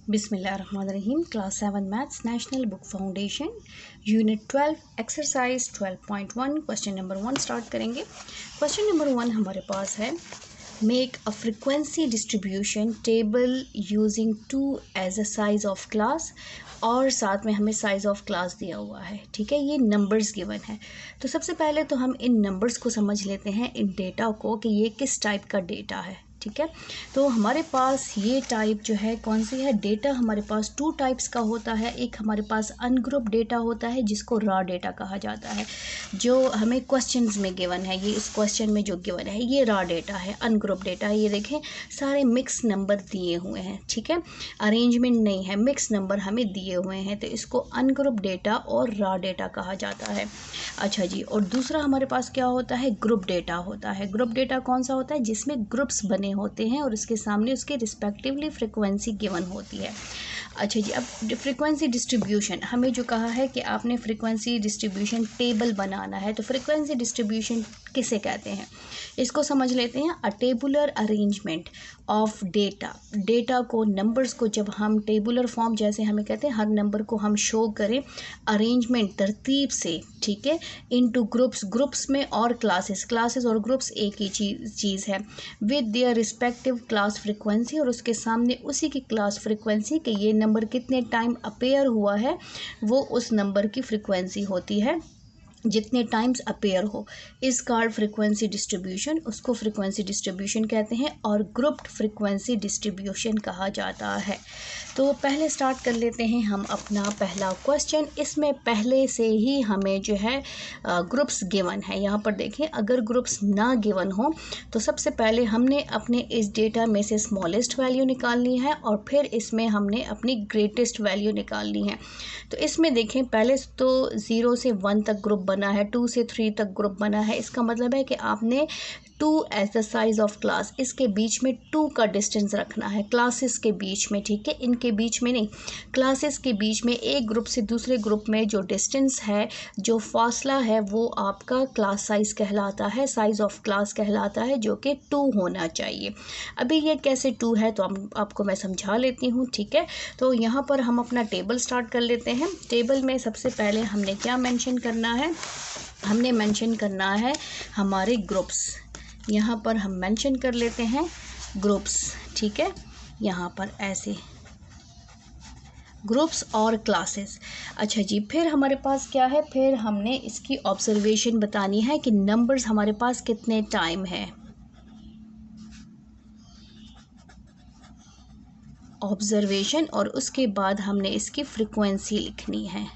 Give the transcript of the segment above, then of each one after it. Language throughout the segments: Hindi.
बिस्मिल्लाहिर्रहमानिर्रहीम। Class 7 maths national book foundation unit 12 exercise 12.1 question number 1 start करेंगे। क्वेश्चन नंबर 1 हमारे पास है, make a frequency distribution table using 2 as a size of class, और साथ में हमें साइज ऑफ क्लास दिया हुआ है। ठीक है, ये नंबर्स गिवन है। तो सबसे पहले तो हम इन नंबर्स को समझ लेते हैं, इन डेटा को, कि ये किस टाइप का डेटा है। ठीक है, तो हमारे पास ये टाइप जो है कौन सी है, डेटा हमारे पास 2 टाइप्स का होता है। एक हमारे पास अनग्रुप डेटा होता है जिसको रॉ डेटा कहा जाता है, जो हमें क्वेश्चंस में गिवन है। ये इस क्वेश्चन में जो गिवन है ये रॉ डेटा है, अनग्रुप डेटा है। ये देखें सारे मिक्स नंबर दिए हुए हैं। ठीक है, अरेंजमेंट नहीं है, मिक्स नंबर हमें दिए हुए हैं, तो इसको अनग्रुप डेटा और रॉ डेटा कहा जाता है। अच्छा जी, और दूसरा हमारे पास क्या होता है, ग्रुप डेटा होता है। ग्रुप डेटा कौन सा होता है, जिसमें ग्रुप्स बने होते हैं और उसके सामने उसके रिस्पेक्टिवली फ्रीक्वेंसी गिवन होती है। अच्छा जी, अब फ्रीक्वेंसी डिस्ट्रीब्यूशन हमें जो कहा है कि आपने फ्रीक्वेंसी डिस्ट्रीब्यूशन टेबल बनाना है, तो फ्रीक्वेंसी डिस्ट्रीब्यूशन किसे कहते हैं, इसको समझ लेते हैं। अ tabular arrangement of data, data को, नंबर्स को जब हम टेबुलर फॉर्म, जैसे हमें कहते हैं हर नंबर को हम शो करें अरेंजमेंट तरतीब से, ठीक है, इनटू ग्रुप्स, ग्रुप्स में और क्लासेस, क्लासेस और ग्रुप्स एक ही चीज़ है, with their respective class frequency, और उसके सामने उसी की क्लास फ्रीक्वेंसी कि ये नंबर कितने टाइम अपेयर हुआ है, वो उस नंबर की फ्रीक्वेंसी होती है जितने टाइम्स अपेयर हो। इस कार्ड फ्रीक्वेंसी डिस्ट्रीब्यूशन, उसको फ्रीक्वेंसी डिस्ट्रीब्यूशन कहते हैं और ग्रुप्ड फ्रीक्वेंसी डिस्ट्रीब्यूशन कहा जाता है। तो पहले स्टार्ट कर लेते हैं हम अपना पहला क्वेश्चन। इसमें पहले से ही हमें जो है ग्रुप्स गिवन है। यहाँ पर देखें, अगर ग्रुप्स ना गिवन हो तो सबसे पहले हमने अपने इस डेटा में से स्मॉलेस्ट वैल्यू निकालनी है और फिर इसमें हमने अपनी ग्रेटेस्ट वैल्यू निकालनी है। तो इसमें देखें, पहले तो 0 से 1 तक ग्रुप बना है, 2 से 3 तक ग्रुप बना है। इसका मतलब है कि आपने 2 as the size of class, इसके बीच में 2 का डिस्टेंस रखना है, क्लासेस के बीच में। ठीक है, इनके बीच में नहीं, क्लासेस के बीच में एक ग्रुप से दूसरे ग्रुप में जो डिस्टेंस है, जो फासला है, वो आपका क्लास साइज कहलाता है, साइज ऑफ क्लास कहलाता है, जो कि 2 होना चाहिए। अभी ये कैसे 2 है तो आपको मैं समझा लेती हूँ। ठीक है, तो यहाँ पर हम अपना टेबल स्टार्ट कर लेते हैं। टेबल में सबसे पहले हमने क्या मेंशन करना है, हमने मेंशन करना है हमारे ग्रुप्स। यहाँ पर हम मेंशन कर लेते हैं ग्रुप्स। ठीक है, यहाँ पर ऐसे ग्रुप्स और क्लासेस। अच्छा जी, फिर हमारे पास क्या है, फिर हमने इसकी ऑब्जर्वेशन बतानी है कि नंबर्स हमारे पास कितने टाइम है। ऑब्जर्वेशन, और उसके बाद हमने इसकी फ्रीक्वेंसी लिखनी है।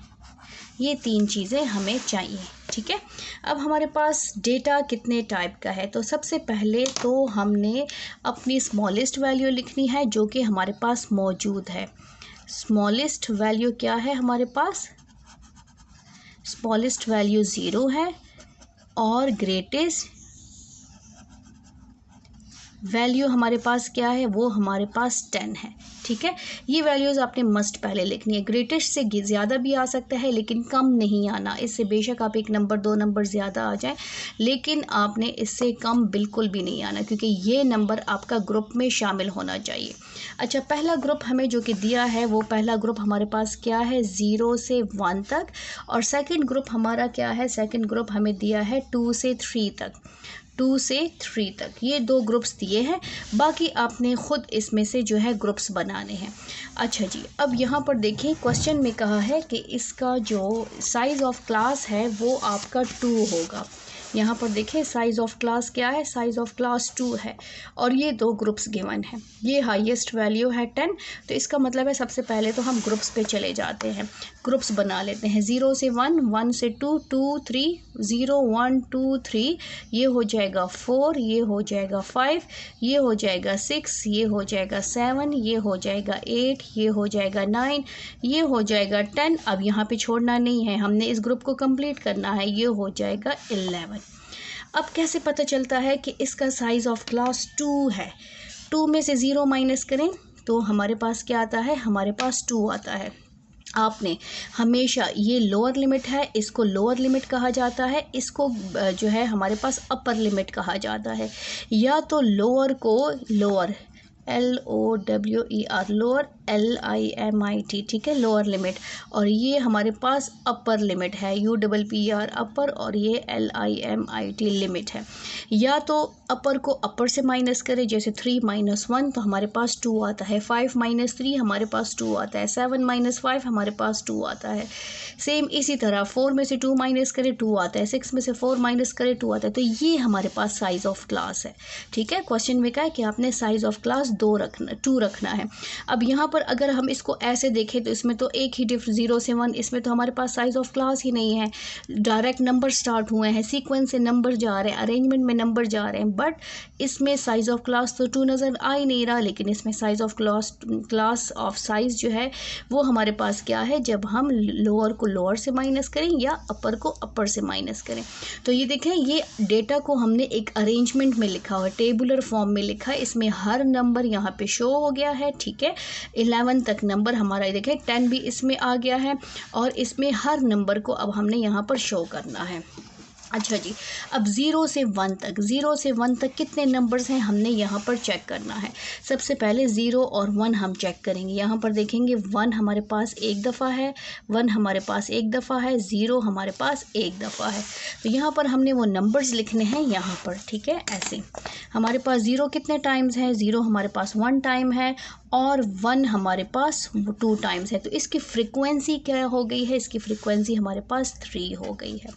ये 3 चीज़ें हमें चाहिए। ठीक है, अब हमारे पास डेटा कितने टाइप का है, तो सबसे पहले तो हमने अपनी स्मॉलेस्ट वैल्यू लिखनी है जो कि हमारे पास मौजूद है। स्मॉलेस्ट वैल्यू क्या है हमारे पास, स्मॉलेस्ट वैल्यू 0 है और ग्रेटेस्ट वैल्यू हमारे पास क्या है, वो हमारे पास 10 है। ठीक है, ये वैल्यूज़ आपने मस्ट पहले लिखनी है। ग्रेटेस्ट से ज़्यादा भी आ सकता है लेकिन कम नहीं आना। इससे बेशक आप 1 नंबर 2 नंबर ज़्यादा आ जाए, लेकिन आपने इससे कम बिल्कुल भी नहीं आना, क्योंकि ये नंबर आपका ग्रुप में शामिल होना चाहिए। अच्छा, पहला ग्रुप हमें जो कि दिया है, वो पहला ग्रुप हमारे पास क्या है, 0 से 1 तक, और सेकंड ग्रुप हमारा क्या है, सेकंड ग्रुप हमें दिया है 2 से 3 तक, 2 से 3 तक। ये 2 ग्रुप्स दिए हैं, बाकी आपने ख़ुद इसमें से जो है ग्रुप्स बनाने हैं। अच्छा जी, अब यहाँ पर देखें, क्वेश्चन में कहा है कि इसका जो साइज़ ऑफ क्लास है वो आपका 2 होगा। यहाँ पर देखें, साइज़ ऑफ क्लास क्या है, साइज़ ऑफ क्लास 2 है, और ये 2 ग्रुप्स गिवन है। ये हाईएस्ट वैल्यू है 10, तो इसका मतलब है सबसे पहले तो हम ग्रुप्स पे चले जाते हैं, ग्रुप्स बना लेते हैं। 0 से 1, 1 से 2, 2 3, 0 1 2 3, ये हो जाएगा 4, ये हो जाएगा 5, ये हो जाएगा 6, ये हो जाएगा 7, ये हो जाएगा 8, ये हो जाएगा 9, ये हो जाएगा 10। अब यहाँ पे छोड़ना नहीं है, हमने इस ग्रुप को कंप्लीट करना है, ये हो जाएगा 11। अब कैसे पता चलता है कि इसका साइज़ ऑफ क्लास 2 है, 2 में से 0 माइनस करें तो हमारे पास क्या आता है, हमारे पास 2 आता है। आपने हमेशा, ये लोअर लिमिट है, इसको लोअर लिमिट कहा जाता है, इसको जो है हमारे पास अपर लिमिट कहा जाता है। या तो लोअर को लोअर, LOWER, लोअर LIMIT, ठीक है, लोअर लिमिट, और ये हमारे पास अपर लिमिट है, UPPR अपर, और ये LIMIT लिमिट है। या तो अपर को अपर से माइनस करें, जैसे 3 - 1 तो हमारे पास 2 आता है, 5 - 3 हमारे पास 2 आता है, 7 - 5 हमारे पास 2 आता है। सेम इसी तरह 4 में से 2 माइनस करें 2 आता है, 6 में से 4 माइनस करें 2 आता है। तो ये हमारे पास साइज ऑफ क्लास है, ठीक है। क्वेश्चन में क्या है कि आपने साइज ऑफ क्लास 2 रखना है। अब यहाँ पर अगर हम इसको ऐसे देखें तो इसमें तो एक ही 0 से 1, इसमें तो हमारे पास साइज ऑफ क्लास ही नहीं है। डायरेक्ट नंबर स्टार्ट हुए हैं, सीक्वेंस से नंबर जा रहे हैं, अरेंजमेंट में नंबर जा रहे हैं, बट इसमें साइज ऑफ क्लास तो 2 नज़र आ ही नहीं रहा। लेकिन इसमें size of class of size जो है वो हमारे पास क्या है, जब हम लोअर को लोअर से माइनस करें या अपर को अपर से माइनस करें। तो ये देखें, ये डेटा को हमने एक अरेंजमेंट में लिखा हुआ है, टेबुलर फॉर्म में लिखा है। इसमें हर नंबर यहाँ पे शो हो गया है, ठीक है। 11 तक नंबर हमारा, ये देखें 10 भी इसमें आ गया है, और इसमें हर नंबर को अब हमने यहाँ पर शो करना है। अच्छा जी, अब 0 से 1 तक कितने नंबर्स हैं हमने यहाँ पर चेक करना है। सबसे पहले 0 और 1 हम चेक करेंगे। यहाँ पर देखेंगे 1 हमारे पास एक दफ़ा है, 1 हमारे पास एक दफ़ा है, 0 हमारे पास एक दफ़ा है। तो यहाँ पर हमने वो नंबर्स लिखने हैं यहाँ पर, ठीक है। ऐसे हमारे पास 0 कितने टाइम्स है, 0 हमारे पास 1 टाइम है, और 1 हमारे पास 2 टाइम्स है। तो इसकी फ्रिक्वेंसी क्या हो गई है, इसकी फ्रिक्वेंसी हमारे पास 3 हो गई है।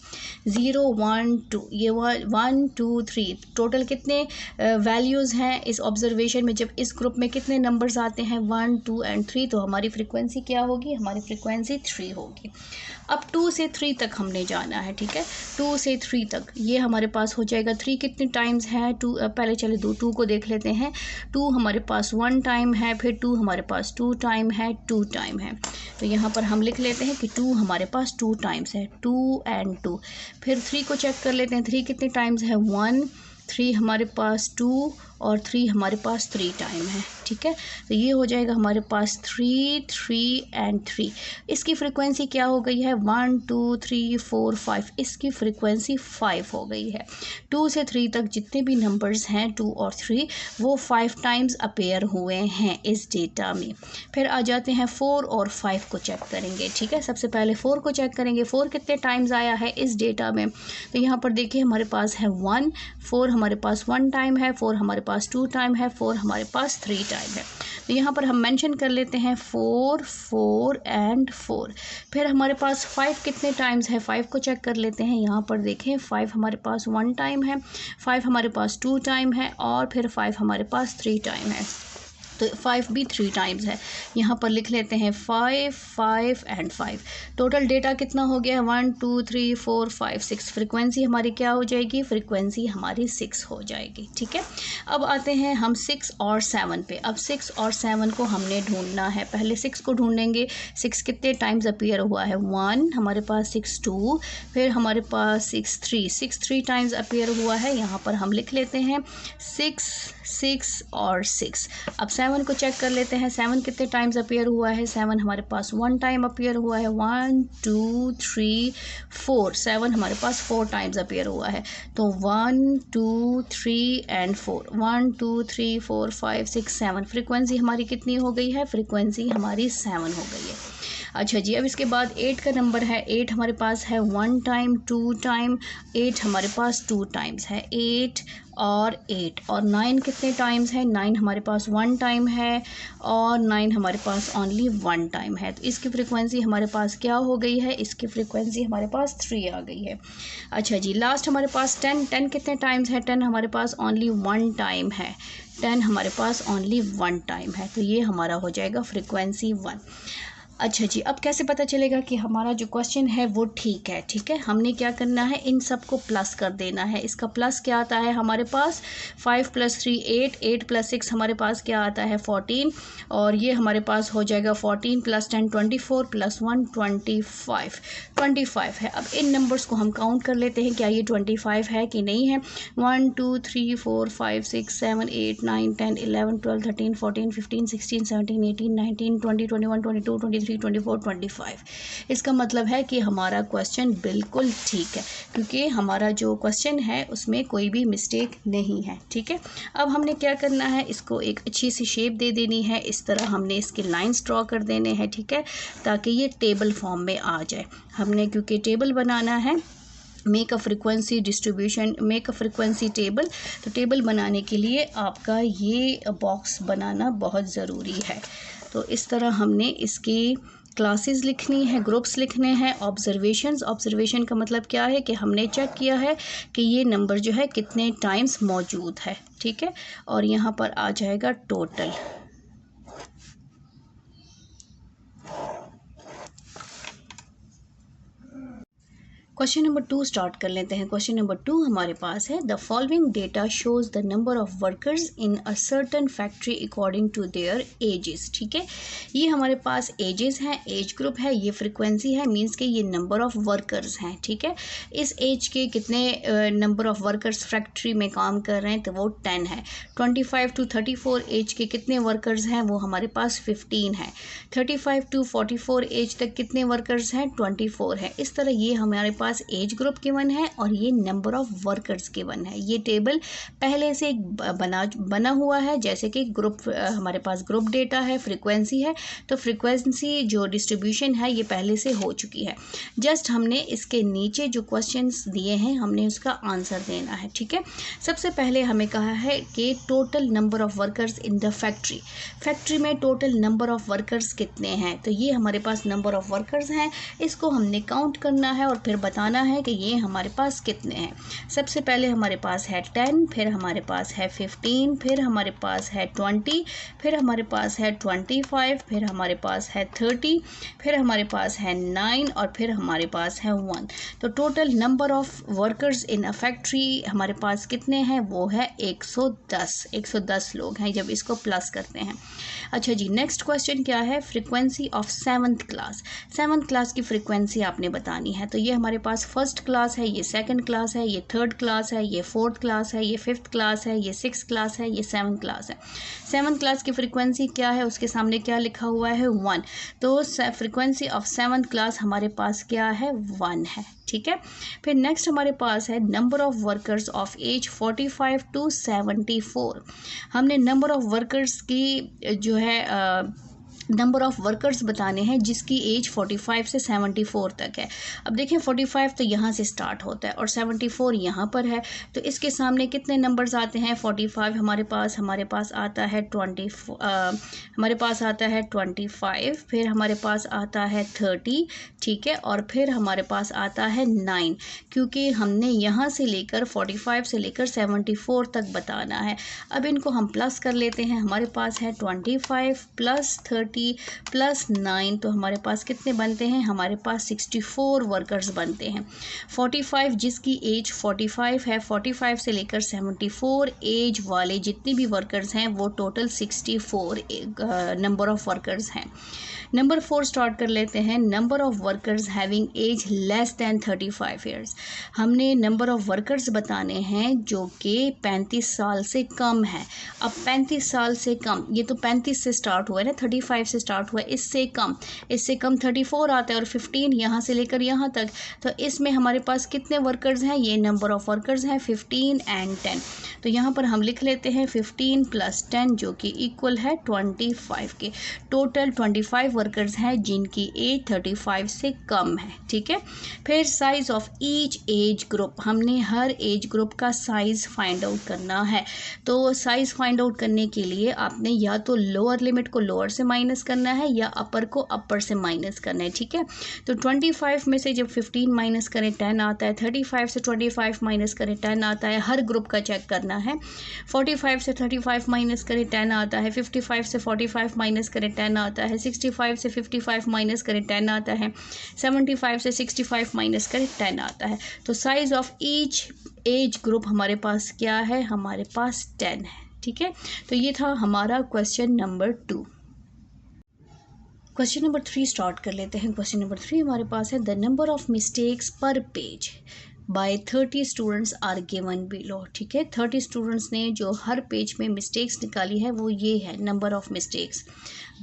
0 1 2, ये 1 2 3 टोटल कितने वैल्यूज़ हैं इस ऑब्जर्वेशन में। जब इस ग्रुप में कितने नंबर्स आते हैं 1 2 एंड 3, तो हमारी फ्रिक्वेंसी क्या होगी, हमारी फ्रिक्वेंसी 3 होगी। अब 2 से 3 तक हमने जाना है, ठीक है। 2 से 3 तक ये हमारे पास हो जाएगा 3 कितने टाइम्स है 2, पहले चले 2 को देख लेते हैं। 2 हमारे पास 1 टाइम है, फिर 2 हमारे पास 2 टाइम है, 2 टाइम है। तो यहाँ पर हम लिख लेते हैं कि 2 हमारे पास 2 टाइम्स है, 2 एंड 2। फिर 3 को चेक कर लेते हैं, 3 कितने टाइम्स है 1, 3 हमारे पास 2, और 3 हमारे पास 3 टाइम है, ठीक है। तो ये हो जाएगा हमारे पास 3 3 एंड 3। इसकी फ्रिक्वेंसी क्या हो गई है 1 2 3 4 5, इसकी फ्रिक्वेंसी 5 हो गई है। 2 से 3 तक जितने भी नंबर्स हैं 2 और 3 वो 5 टाइम्स अपेयर हुए हैं इस डेटा में। फिर आ जाते हैं 4 और 5 को चेक करेंगे, ठीक है। सबसे पहले 4 को चेक करेंगे, 4 कितने टाइम्स आया है इस डेटा में। तो यहाँ पर देखिए हमारे पास है 1, 4 हमारे पास 1 टाइम है, 4 हमारे पास 2 टाइम है, 4 हमारे पास 3 टाइम है। तो यहाँ पर हम मेंशन कर लेते हैं 4 4 एंड 4। फिर हमारे पास 5 कितने टाइम्स है, 5 को चेक कर लेते हैं। यहाँ पर देखें 5 हमारे पास 1 टाइम है, 5 हमारे पास 2 टाइम है, और फिर 5 हमारे पास 3 टाइम है। तो 5 भी 3 टाइम्स है। यहाँ पर लिख लेते हैं 5 5 एंड 5। टोटल डेटा कितना हो गया 1 2 3 4 5 6। फ्रिक्वेंसी हमारी क्या हो जाएगी, फ्रिक्वेंसी हमारी 6 हो जाएगी, ठीक है। अब आते हैं हम 6 और 7 पे। अब 6 और 7 को हमने ढूंढना है। पहले 6 को ढूंढेंगे, 6 कितने टाइम्स अपीयर हुआ है 1 हमारे पास, 6 2, फिर हमारे पास 6 3 टाइम्स अपीयर हुआ है। यहाँ पर हम लिख लेते हैं 6 6 और 6। अब 7 को चेक कर लेते हैं, 7 कितने टाइम्स अपीयर हुआ है। 7 हमारे पास 1 टाइम अपीयर हुआ है, 1 2 3 4। 7 हमारे पास 4 टाइम्स अपीयर हुआ है। तो 1 2 3 एंड 4, 1 2 3 4 5 6 7। फ्रिक्वेंसी हमारी कितनी हो गई है, फ्रिक्वेंसी हमारी 7 हो गई है। अच्छा जी, अब इसके बाद 8 का नंबर है। 8 हमारे पास है 1 टाइम 2 टाइम, 8 हमारे पास 2 टाइम्स है, 8 और 8। और 9 कितने टाइम्स है, 9 हमारे पास 1 टाइम है, और 9 हमारे पास ओनली 1 टाइम है। तो इसकी फ्रिक्वेंसी हमारे पास क्या हो गई है, इसकी फ्रिक्वेंसी हमारे पास 3 आ गई है। अच्छा जी, लास्ट हमारे पास 10 कितने टाइम्स है, 10 हमारे पास ओनली 1 टाइम है, 10 हमारे पास ओनली 1 टाइम है। तो ये हमारा हो जाएगा फ्रिक्वेंसी 1। अच्छा जी, अब कैसे पता चलेगा कि हमारा जो क्वेश्चन है वो ठीक है, ठीक है। हमने क्या करना है, इन सब को प्लस कर देना है। इसका प्लस क्या आता है हमारे पास 5 + 3 8, 8 + 6 हमारे पास क्या आता है 14, और ये हमारे पास हो जाएगा 14 + 10 24 + 1 25 है। अब इन नंबर्स को हम काउंट कर लेते हैं, क्या ये 25 है कि नहीं है। 1 2 3 4 5 6 7 8 9 10 11 12 13 14 15 16 17 18 19 20 21 22 23 23, 24, 25। इसका मतलब है कि हमारा क्वेश्चन बिल्कुल ठीक है, क्योंकि हमारा जो क्वेश्चन है उसमें कोई भी मिस्टेक नहीं है। ठीक है, अब हमने क्या करना है, इसको एक अच्छी सी शेप दे देनी है। इस तरह हमने इसके लाइंस ड्रॉ कर देने हैं। ठीक है, ताकि ये टेबल फॉर्म में आ जाए। हमने क्योंकि टेबल बनाना है, make a frequency distribution, make a frequency table, तो टेबल बनाने के लिए आपका ये बॉक्स बनाना बहुत ज़रूरी है। तो इस तरह हमने इसकी क्लासेस लिखनी है, ग्रुप्स लिखने हैं, ऑब्जर्वेशंस। ऑब्जर्वेशन का मतलब क्या है कि हमने चेक किया है कि ये नंबर जो है कितने टाइम्स मौजूद है। ठीक है, और यहाँ पर आ जाएगा टोटल। क्वेश्चन नंबर 2 स्टार्ट कर लेते हैं। क्वेश्चन नंबर 2 हमारे पास है, the following data shows the number of workers in a certain factory according to their ages. ठीक है, ये हमारे पास एजेस हैं, एज ग्रुप है, ये फ्रिक्वेंसी है, मींस के ये नंबर ऑफ वर्कर्स हैं। ठीक है, इस एज के कितने नंबर ऑफ वर्कर्स फैक्ट्री में काम कर रहे हैं, तो वो 10 है। 25 टू 34 एज के कितने वर्कर्स हैं, वो हमारे पास 15 है। 35 टू 44 एज तक कितने वर्कर्स हैं, 24 है। इस तरह ये हमारे पास एज ग्रुप गिवन है और ये नंबर ऑफ वर्कर्स गिवन है। ये टेबल पहले से बना हुआ है, जैसे कि ग्रुप हमारे पास ग्रुप डेटा है, फ्रीक्वेंसी है, तो फ्रीक्वेंसी जो डिस्ट्रीब्यूशन है ये पहले से हो चुकी है। जस्ट हमने इसके नीचे जो क्वेश्चंस दिए हैं हमने उसका आंसर देना है। ठीक है, सबसे पहले हमें कहा है कि total number of workers in the factory, factory में टोटल नंबर ऑफ वर्कर्स कितने हैं, तो ये हमारे पास नंबर ऑफ वर्कर्स हैं, इसको हमने काउंट करना है और फिर बताना है कि ये हमारे पास कितने हैं। सबसे पहले हमारे पास है 10, फिर हमारे पास है 15, फिर हमारे पास है 20, फिर हमारे पास है 25, फिर हमारे पास है 30, फिर हमारे पास है 9 और फिर हमारे पास है 1। तो total number of workers in a factory हमारे पास कितने हैं, वो है 110 लोग हैं जब इसको प्लस करते हैं। अच्छा जी, नेक्स्ट क्वेश्चन क्या है, frequency of 7th class. 7th class की फ्रीक्वेंसी आपने बतानी है। तो ये हमारे पास फर्स्ट क्लास है, ये सेकंड क्लास है, ये थर्ड क्लास है, ये फोर्थ क्लास है, ये फिफ्थ क्लास है, ये 6th क्लास है, ये 7th क्लास है। 7th क्लास की फ्रीक्वेंसी क्या है, उसके सामने क्या लिखा हुआ है, 1। तो फ्रीक्वेंसी ऑफ 7th क्लास हमारे पास क्या है, 1 है। ठीक है, फिर नेक्स्ट हमारे पास है number of workers of age 45 to 74। हमने नंबर ऑफ वर्कर्स की जो है नंबर ऑफ़ वर्कर्स बताने हैं जिसकी एज 45 से 74 तक है। अब देखिए 45 तो यहाँ से स्टार्ट होता है और 74 यहाँ पर है, तो इसके सामने कितने नंबर्स आते हैं, 45 हमारे पास आता है 25, फिर हमारे पास आता है 30, ठीक है, और फिर हमारे पास आता है 9, क्योंकि हमने यहाँ से लेकर 45 से लेकर 74 तक बताना है। अब इनको हम प्लस कर लेते हैं, हमारे पास है 25 प्लस 30 प्लस 9, तो हमारे पास कितने बनते हैं, हमारे पास 64 वर्कर्स बनते हैं। 45 जिसकी एज 45 है, 45 से लेकर 74 एज वाले जितने भी वर्कर्स हैं वो टोटल 64 नंबर ऑफ वर्कर्स हैं। नंबर 4 स्टार्ट कर लेते हैं, number of workers having age less than 35 years. हमने नंबर ऑफ वर्कर्स बताने हैं जो कि 35 साल से कम है। अब 35 साल से कम, ये तो 35 से स्टार्ट हुआ है ना, 35 से स्टार्ट हुआ है, इससे कम 34 आता है और 15 यहाँ से लेकर यहाँ तक, तो इसमें हमारे पास कितने वर्कर्स हैं, ये नंबर ऑफ वर्कर्स हैं 15 एंड 10। तो यहाँ पर हम लिख लेते हैं 15 प्लस 10 जो कि इक्वल है 25 के। टोटल 25 वर्कर्स हैं जिनकी एज 35 से कम है। ठीक है, फिर size of each age group, हमने हर एज ग्रुप का साइज फाइंड आउट करना है। तो साइज फाइंड आउट करने के लिए आपने या तो लोअर लिमिट को लोअर से माइनस करना है या अपर को अपर से माइनस करना है। ठीक है, तो 25 में से जब 15 माइनस करें 10 आता है, 35 से 25 माइनस करें 10 आता है, हर ग्रुप का चेक करना है। 45 से 35 माइनस करें 10 आता है, 55 से 45 माइनस करें 10 आता है, 65 से 55 माइनस करें 10 आता है, 75 से 65 माइनस करें 10 आता है। तो size of each age group हमारे पास क्या है, हमारे पास 10 है। ठीक है, तो ये था हमारा question number 2। Question number 3 start कर लेते हैं। क्वेश्चन नंबर 3 हमारे पास है, the number of mistakes per page. By 30 students are given below. ठीक है, 30 स्टूडेंट्स ने जो हर पेज में मिस्टेक्स निकाली है वो ये है number of mistakes.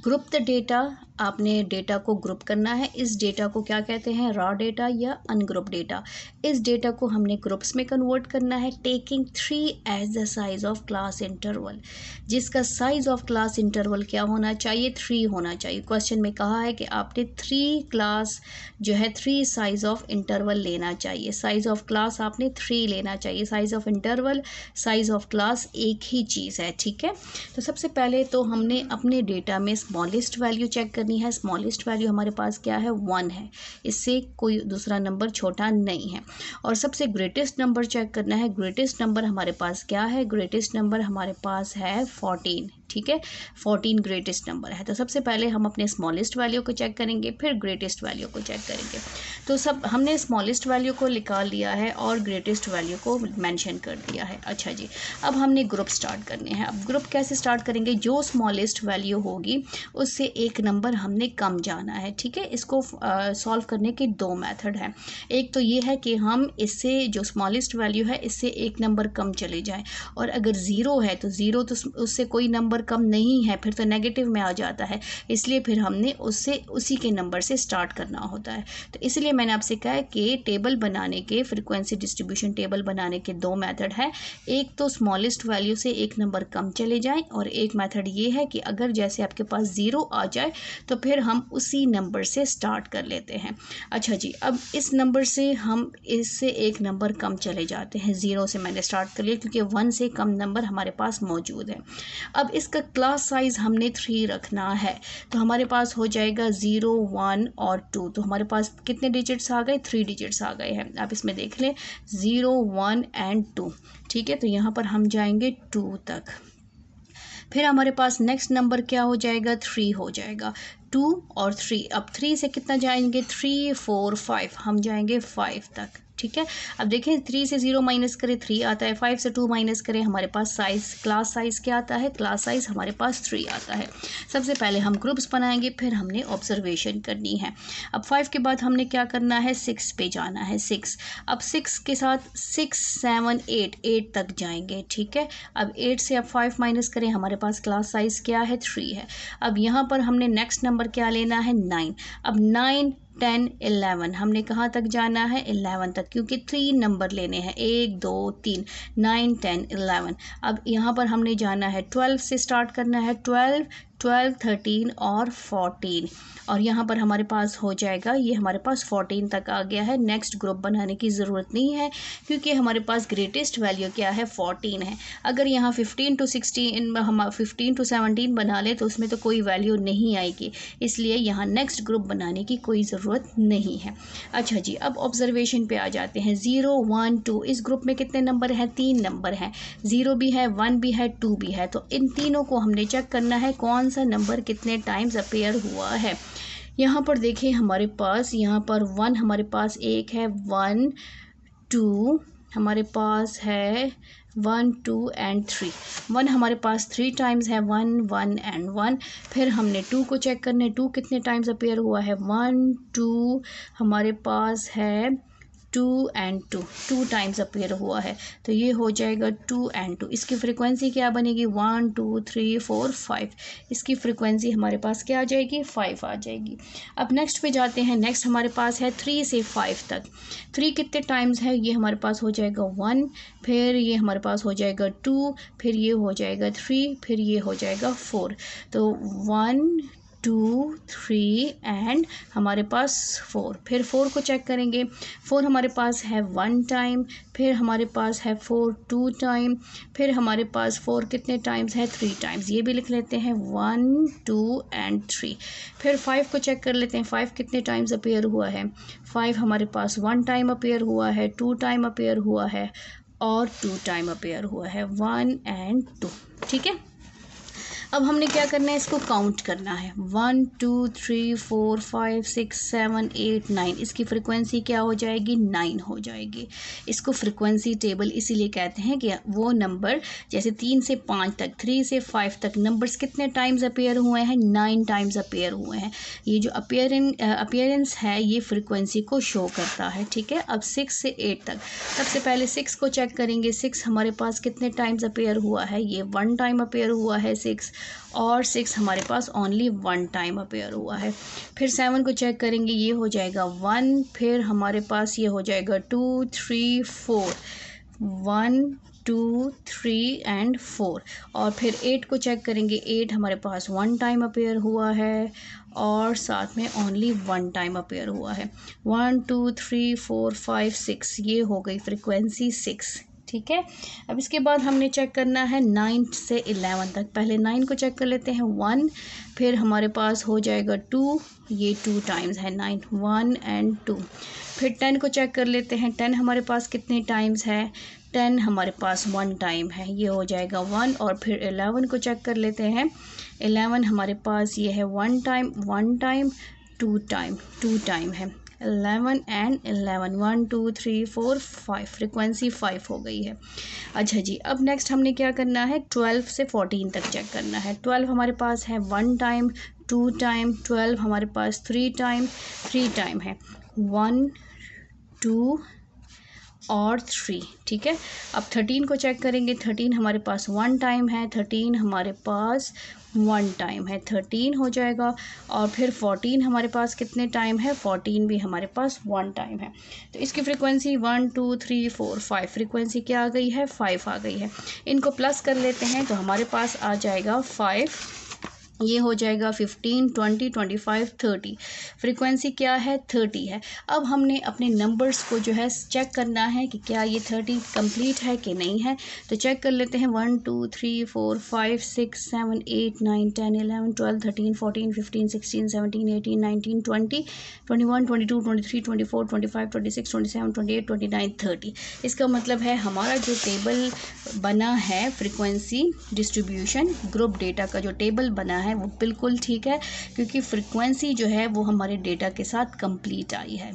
Group the data, आपने डेटा को ग्रुप करना है। इस डेटा को क्या कहते हैं, रॉ डेटा या अनग्रुप डेटा। इस डेटा को हमने ग्रुप्स में कन्वर्ट करना है, taking 3 as the size of class interval, जिसका साइज ऑफ क्लास इंटरवल क्या होना चाहिए, 3 होना चाहिए। क्वेश्चन में कहा है कि आपने 3 क्लास जो है 3 साइज ऑफ इंटरवल लेना चाहिए। साइज ऑफ क्लास आपने 3 लेना चाहिए, size of interval, size of class एक ही चीज़ है। ठीक है, तो सबसे पहले तो हमने अपने डेटा में स्मॉलेस्ट वैल्यू चेक करनी है। स्मॉलेस्ट वैल्यू हमारे पास क्या है, 1 है, इससे कोई दूसरा नंबर छोटा नहीं है। और सबसे ग्रेटेस्ट नंबर चेक करना है। ग्रेटेस्ट नंबर हमारे पास क्या है, ग्रेटेस्ट नंबर हमारे पास है 14। ठीक है, 14 ग्रेटेस्ट नंबर है। तो सबसे पहले हम अपने स्मॉलेस्ट वैल्यू को चेक करेंगे, फिर ग्रेटेस्ट वैल्यू को चेक करेंगे। तो सब हमने स्मॉलेस्ट वैल्यू को निकाल लिया है और ग्रेटेस्ट वैल्यू को मेंशन कर दिया है। अच्छा जी, अब हमने ग्रुप स्टार्ट करने हैं। अब ग्रुप कैसे स्टार्ट करेंगे, जो स्मॉलेस्ट वैल्यू होगी उससे एक नंबर हमने कम जाना है। ठीक है, इसको सॉल्व करने के 2 मेथड हैं। एक तो ये है कि हम इससे जो स्मॉलेस्ट वैल्यू है इससे एक नंबर कम चले जाएं, और अगर 0 है तो 0 तो उससे कोई नंबर कम नहीं है, फिर तो नेगेटिव में आ जाता है, इसलिए फिर हमने उससे उसी के नंबर से स्टार्ट करना होता है। तो इसलिए मैंने आपसे कहा है कि टेबल बनाने के, फ्रीक्वेंसी डिस्ट्रीब्यूशन टेबल बनाने के 2 मेथड है। एक तो स्मॉलेस्ट वैल्यू से एक नंबर कम चले जाएं, और एक मेथड ये है कि अगर जैसे आपके पास 0 आ जाए तो फिर हम उसी नंबर से स्टार्ट कर लेते हैं। अच्छा जी, अब इस नंबर से हम इससे एक नंबर कम चले जाते हैं। 0 से मैंने स्टार्ट कर लिया क्योंकि 1 से कम नंबर हमारे पास मौजूद है। अब इसका क्लास साइज हमने 3 रखना है, तो हमारे पास हो जाएगा 0, 1 और 2। तो हमारे पास कितने डिजिट्स आ गए, 3 डिजिट्स आ गए हैं। आप इसमें देख लें 0, 1 एंड 2। ठीक है, तो यहाँ पर हम जाएंगे 2 तक। फिर हमारे पास नेक्स्ट नंबर क्या हो जाएगा, 3 हो जाएगा। 2 और 3, अब 3 से कितना जाएंगे, 3, 4, 5, हम जाएंगे 5 तक। ठीक है, अब देखें 3 से 0 माइनस करें 3 आता है, 5 से 2 माइनस करें हमारे पास साइज, क्लास साइज क्या आता है, क्लास साइज हमारे पास 3 आता है। सबसे पहले हम ग्रुप्स बनाएंगे, फिर हमने ऑब्जर्वेशन करनी है। अब 5 के बाद हमने क्या करना है, 6 पे जाना है, 6। अब 6 के साथ 6, 7, 8 तक जाएंगे। ठीक है, अब 8 से अब 5 माइनस करें, हमारे पास क्लास साइज क्या है, 3 है। अब यहाँ पर हमने नेक्स्ट नंबर क्या लेना है, 9। अब 9, 10, 11, हमने कहाँ तक जाना है, 11 तक, क्योंकि 3 नंबर लेने हैं, 1, 2, 3, 9, 10, 11। अब यहाँ पर हमने जाना है 12 से स्टार्ट करना है, 12, 13 और 14, और यहाँ पर हमारे पास हो जाएगा, ये हमारे पास 14 तक आ गया है। नेक्स्ट ग्रुप बनाने की ज़रूरत नहीं है क्योंकि हमारे पास ग्रेटेस्ट वैल्यू क्या है, 14 है। अगर यहाँ 15 to 16 हम 15 to 17 बना ले तो उसमें तो कोई वैल्यू नहीं आएगी, इसलिए यहाँ नेक्स्ट ग्रुप बनाने की कोई ज़रूरत नहीं है। अच्छा जी, अब ऑब्जर्वेशन पे आ जाते हैं। 0, 1, 2, इस ग्रुप में कितने नंबर हैं, 3 नंबर हैं। 0 भी है, 1 भी है, 2 भी है, तो इन तीनों को हमने चेक करना है कौन सा नंबर कितने टाइम्स अपीयर हुआ है। यहाँ पर देखिए हमारे पास, यहाँ पर 1 हमारे पास एक है, 1, 2 हमारे पास है, 1, 2 एंड 3। 1 हमारे पास 3 टाइम्स है, 1, 1 एंड 1। फिर हमने 2 को चेक करने, 2 कितने टाइम्स अपीयर हुआ है, 1, 2 हमारे पास है, 2 एंड 2 टाइम्स अपीयर हुआ है, तो ये हो जाएगा 2 एंड 2। इसकी फ्रीक्वेंसी क्या बनेगी, 1, 2, 3, 4, 5। इसकी फ्रीक्वेंसी हमारे पास क्या आ जाएगी, 5 आ जाएगी। अब नेक्स्ट पे जाते हैं। नेक्स्ट हमारे पास है 3 से 5 तक। 3 कितने टाइम्स है, ये हमारे पास हो जाएगा 1, फिर ये हमारे पास हो जाएगा 2, फिर ये हो जाएगा 3, फिर ये हो जाएगा 4। तो 1, 2, 3 एंड हमारे पास 4। फिर 4 को चेक करेंगे। 4 हमारे पास है 1 टाइम, फिर हमारे पास है 4 2 टाइम, फिर हमारे पास 4 कितने टाइम्स है, 3 टाइम्स। ये भी लिख लेते हैं, 1, 2 एंड 3। फिर 5 को चेक कर लेते हैं। 5 कितने टाइम्स अपीयर हुआ है, 5 हमारे पास 1 टाइम अपीयर हुआ है, 2 टाइम अपीयर हुआ है और 2 टाइम अपीयर हुआ है, 1 एंड 2। ठीक है, अब हमने क्या करना है, इसको काउंट करना है। 1 2 3 4 5 6 7 8 9, इसकी फ्रिक्वेंसी क्या हो जाएगी, 9 हो जाएगी। इसको फ्रिक्वेंसी टेबल इसीलिए कहते हैं कि वो नंबर जैसे 3 से 5 तक, 3 से 5 तक नंबर्स कितने टाइम्स अपीयर हुए हैं, 9 टाइम्स अपीयर हुए हैं। ये जो अपीयरेंस है ये फ्रिक्वेंसी को शो करता है, ठीक है। अब 6 से 8 तक, सबसे पहले 6 को चेक करेंगे। 6 हमारे पास कितने टाइम्स अपीयर हुआ है, ये 1 टाइम अपीयर हुआ है 6, और 6 हमारे पास ओनली 1 टाइम अपीयर हुआ है। फिर 7 को चेक करेंगे, ये हो जाएगा 1, फिर हमारे पास ये हो जाएगा 2 3 4, 1 2 3 एंड 4, और फिर 8 को चेक करेंगे। 8 हमारे पास 1 टाइम अपीयर हुआ है और साथ में ओनली 1 टाइम अपीयर हुआ है। 1 2 3 4 5 6, ये हो गई फ्रिक्वेंसी 6, ठीक है। अब इसके बाद हमने चेक करना है 9 से 11 तक। पहले 9 को चेक कर लेते हैं, 1, फिर हमारे पास हो जाएगा 2, ये 2 टाइम्स है 9, 1 एंड 2। फिर 10 को चेक कर लेते हैं, 10 हमारे पास कितने टाइम्स है, 10 हमारे पास 1 टाइम है, ये हो जाएगा 1। और फिर 11 को चेक कर लेते हैं, 11 हमारे पास ये है 1 टाइम 1 टाइम 2 टाइम 2 टाइम है। 11 एंड 11, 1 2 3 4 5, फ्रिक्वेंसी 5 हो गई है। अच्छा जी, अब नेक्स्ट हमने क्या करना है, 12 से 14 तक चेक करना है। 12 हमारे पास है 1 टाइम 2 टाइम, 12 हमारे पास 3 टाइम है, 1 2 और 3, ठीक है। अब 13 को चेक करेंगे, 13 हमारे पास 1 टाइम है, 13 हमारे पास 1 टाइम है, 13 हो जाएगा। और फिर 14 हमारे पास कितने टाइम है, 14 भी हमारे पास 1 टाइम है। तो इसकी फ्रिक्वेंसी 1 2 3 4 5, फ्रिक्वेंसी क्या आ गई है, 5 आ गई है। इनको प्लस कर लेते हैं तो हमारे पास आ जाएगा 5, ये हो जाएगा 15 20 25 30, फ्रीक्वेंसी क्या है, 30 है। अब हमने अपने नंबर्स को जो है चेक करना है कि क्या ये 30 कंप्लीट है कि नहीं है। तो चेक कर लेते हैं, 1 2 3 4 5 6 7 8 9 10 11 12 13 14 15 16 17 18 19 20 21 22 23 24 25 26 27 28 29 30। इसका मतलब है हमारा जो टेबल बना है, फ्रीक्वेंसी डिस्ट्रीब्यूशन ग्रुप डेटा का जो टेबल बना है वो बिल्कुल ठीक है, क्योंकि फ्रीक्वेंसी जो है वो हमारे डेटा के साथ कंप्लीट आई है।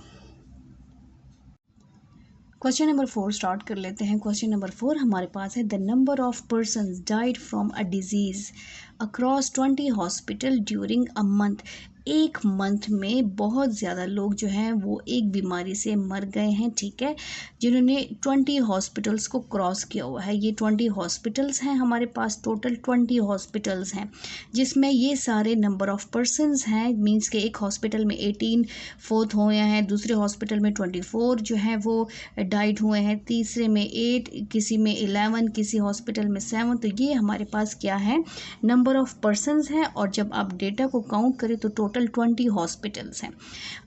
क्वेश्चन नंबर 4 स्टार्ट कर लेते हैं। क्वेश्चन नंबर 4 हमारे पास है, the number of persons died from a disease across 20 hospital during a month. एक मंथ में बहुत ज़्यादा लोग जो हैं वो एक बीमारी से मर गए हैं, ठीक है, जिन्होंने 20 हॉस्पिटल्स को क्रॉस किया हुआ है। ये 20 हॉस्पिटल्स हैं हमारे पास, टोटल 20 हॉस्पिटल्स हैं, जिसमें ये सारे नंबर ऑफ पर्सन्स हैं। मींस के एक हॉस्पिटल में 18 फोर्थ हुए हैं, दूसरे हॉस्पिटल में 24 जो हैं वो डाइड हुए हैं, तीसरे में 8, किसी में 11, किसी हॉस्पिटल में 7। तो ये हमारे पास क्या है, नंबर ऑफ पर्सन्स हैं। और जब आप डेटा को काउंट करें तो टोटल 20 हॉस्पिटल्स हैं।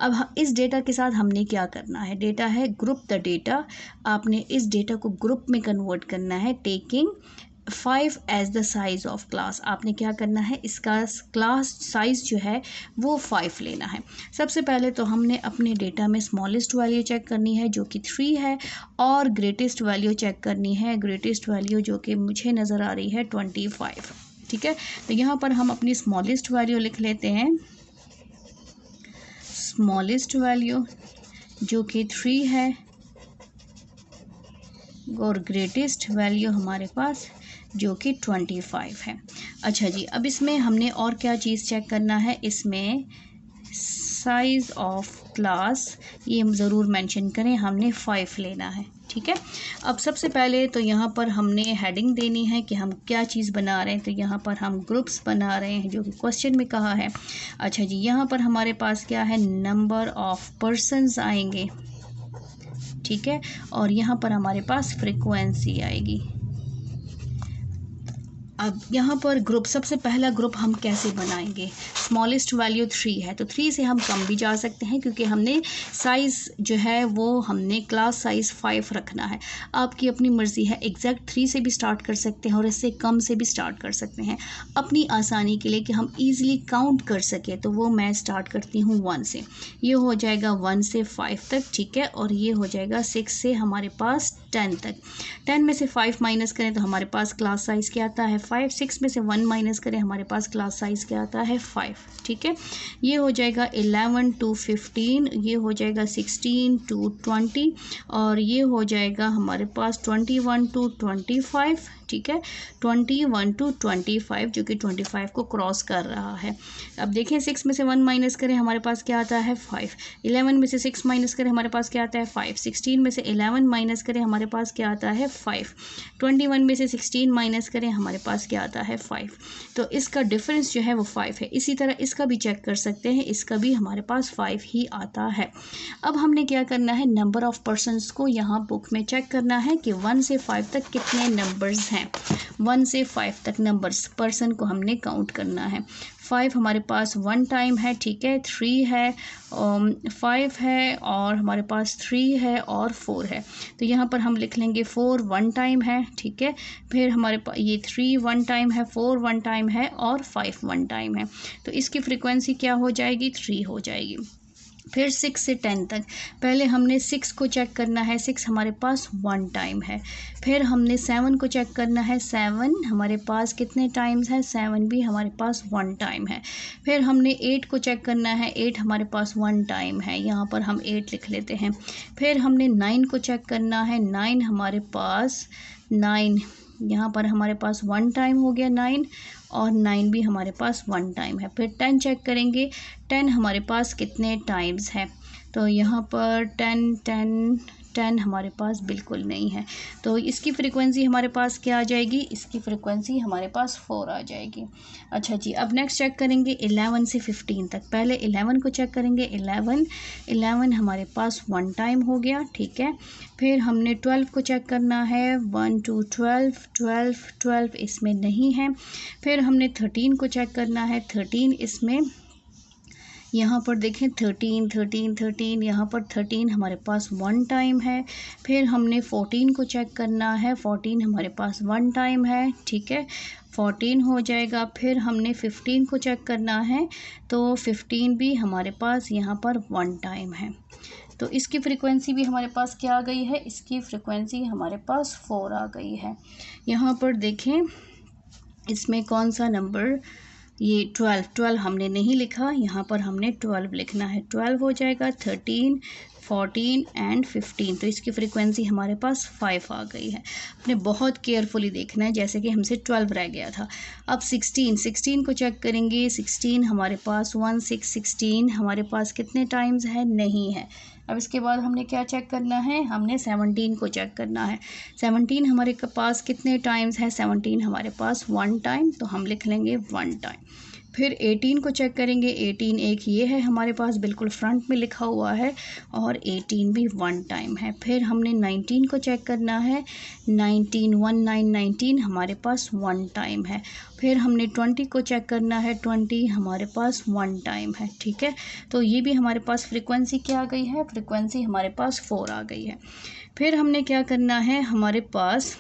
अब इस डेटा के साथ हमने क्या करना है, डेटा है ग्रुप द डेटा। आपने इस डेटा को ग्रुप में कन्वर्ट करना है, taking 5 as the size of class. आपने क्या करना है, इसका क्लास साइज जो है वो 5 लेना है। सबसे पहले तो हमने अपने डेटा में स्मॉलेस्ट वैल्यू चेक करनी है जो कि 3 है, और ग्रेटेस्ट वैल्यू चेक करनी है, ग्रेटेस्ट वैल्यू जो कि मुझे नज़र आ रही है 25, ठीक है। तो यहाँ पर हम अपनी स्मॉलेस्ट वैल्यू लिख लेते हैं, स्मॉलेस्ट वैल्यू जो कि 3 है, और ग्रेटेस्ट वैल्यू हमारे पास जो कि 25 है। अच्छा जी, अब इसमें हमने और क्या चीज़ चेक करना है, इसमें साइज़ ऑफ क्लास ये ज़रूर मेंशन करें, हमने 5 लेना है, ठीक है। अब सबसे पहले तो यहाँ पर हमने हेडिंग देनी है कि हम क्या चीज़ बना रहे हैं। तो यहाँ पर हम ग्रुप्स बना रहे हैं जो कि क्वेश्चन में कहा है। अच्छा जी, यहाँ पर हमारे पास क्या है, नंबर ऑफ पर्सन्स आएंगे, ठीक है, और यहाँ पर हमारे पास फ्रीक्वेंसी आएगी। अब यहाँ पर ग्रुप, सबसे पहला ग्रुप हम कैसे बनाएंगे, स्मॉलेस्ट वैल्यू 3 है, तो 3 से हम कम भी जा सकते हैं, क्योंकि हमने साइज़ जो है वो हमने क्लास साइज़ 5 रखना है। आपकी अपनी मर्ज़ी है, एग्जैक्ट 3 से भी स्टार्ट कर सकते हैं और इससे कम से भी स्टार्ट कर सकते हैं। अपनी आसानी के लिए कि हम ईज़िली काउंट कर सकें, तो वो मैं स्टार्ट करती हूँ 1 से। ये हो जाएगा 1 से 5 तक, ठीक है, और ये हो जाएगा 6 से हमारे पास 10 तक। 10 में से 5 माइनस करें तो हमारे पास क्लास साइज़ क्या आता है 5। 6 में से 1 माइनस करें हमारे पास क्लास साइज़ क्या आता है 5। ठीक है, ये हो जाएगा 11 to 15, ये हो जाएगा 16 to 20 और ये हो जाएगा हमारे पास 21 to 25। ठीक है, 21 to 25 जो कि 25 को क्रॉस कर रहा है। अब देखें 6 में से 1 माइनस करें हमारे पास क्या आता है 5। 11 में से 6 माइनस करें हमारे पास क्या आता है 5। 16 में से 11 माइनस करें हमारे पास क्या आता है 5। 21 में से 16 माइनस करें हमारे पास क्या आता है 5। तो इसका डिफरेंस जो है वो 5 है। इसी तरह इसका भी चेक कर सकते हैं, इसका भी हमारे पास 5 ही आता है। अब हमने क्या करना है, नंबर ऑफ़ पर्सनस को यहाँ बुक में चेक करना है कि 1 से 5 तक कितने नंबर्स हैं। 1 से 5 तक नंबर्स पर्सन को हमने काउंट करना है। 5 हमारे पास 1 टाइम है, ठीक है, 3 है, 5 है और हमारे पास 3 है और 4 है। तो यहाँ पर हम लिख लेंगे 4 1 टाइम है, ठीक है, फिर हमारे पास ये 3 1 टाइम है, 4 1 टाइम है और 5 1 टाइम है। तो इसकी फ्रीक्वेंसी क्या हो जाएगी 3 हो जाएगी। फिर 6 से 10 तक, पहले हमने 6 को चेक करना है, 6 हमारे पास 1 टाइम है। फिर हमने 7 को चेक करना है, 7 हमारे पास कितने टाइम्स है, 7 भी हमारे पास 1 टाइम है। फिर हमने 8 को चेक करना है, 8 हमारे पास 1 टाइम है, यहाँ पर हम 8 लिख लेते हैं। फिर हमने 9 को चेक करना है, 9 हमारे पास 9 यहाँ पर हमारे पास 1 टाइम हो गया 9 और 9 भी हमारे पास 1 टाइम है। फिर 10 चेक करेंगे, 10 हमारे पास कितने टाइम्स है, तो यहाँ पर 10 हमारे पास बिल्कुल नहीं है। तो इसकी फ्रीक्वेंसी हमारे पास क्या आ जाएगी, इसकी फ्रीक्वेंसी हमारे पास 4 आ जाएगी। अच्छा जी, अब नेक्स्ट चेक करेंगे 11 से 15 तक। पहले 11 को चेक करेंगे, 11 हमारे पास 1 टाइम हो गया, ठीक है। फिर हमने 12 को चेक करना है, 1 to 12 इसमें नहीं है। फिर हमने 13 को चेक करना है, 13 इसमें, यहाँ पर देखें 13 यहाँ पर 13 हमारे पास 1 टाइम है। फिर हमने 14 को चेक करना है, 14 हमारे पास 1 टाइम है, ठीक है, 14 हो जाएगा। फिर हमने 15 को चेक करना है, तो 15 भी हमारे पास यहाँ पर 1 टाइम है। तो इसकी फ्रीक्वेंसी भी हमारे पास क्या आ गई है, इसकी फ्रीक्वेंसी हमारे पास 4 आ गई है। यहाँ पर देखें इसमें कौन सा नंबर, ये 12 हमने नहीं लिखा, यहाँ पर हमने 12 लिखना है। 12 हो जाएगा, 13 14 एंड 15। तो इसकी फ्रीक्वेंसी हमारे पास 5 आ गई है। आपने बहुत केयरफुली देखना है, जैसे कि हमसे 12 रह गया था। अब 16 को चेक करेंगे, 16 हमारे पास 1 6 16 हमारे पास कितने टाइम्स है, नहीं है। अब इसके बाद हमने क्या चेक करना है, हमने 17 को चेक करना है। 17 हमारे पास कितने टाइम्स है, 17 हमारे पास 1 टाइम, तो हम लिख लेंगे 1 टाइम। फिर 18 को चेक करेंगे, 18 एक ये है हमारे पास बिल्कुल फ्रंट में लिखा हुआ है और 18 भी 1 टाइम है। फिर हमने 19 को चेक करना है, 19 हमारे पास 1 टाइम है। फिर हमने 20 को चेक करना है, 20 हमारे पास 1 टाइम है, ठीक है। तो ये भी हमारे पास फ्रीक्वेंसी क्या आ गई है, फ्रीक्वेंसी हमारे पास 4 आ गई है। फिर हमने क्या करना है, हमारे पास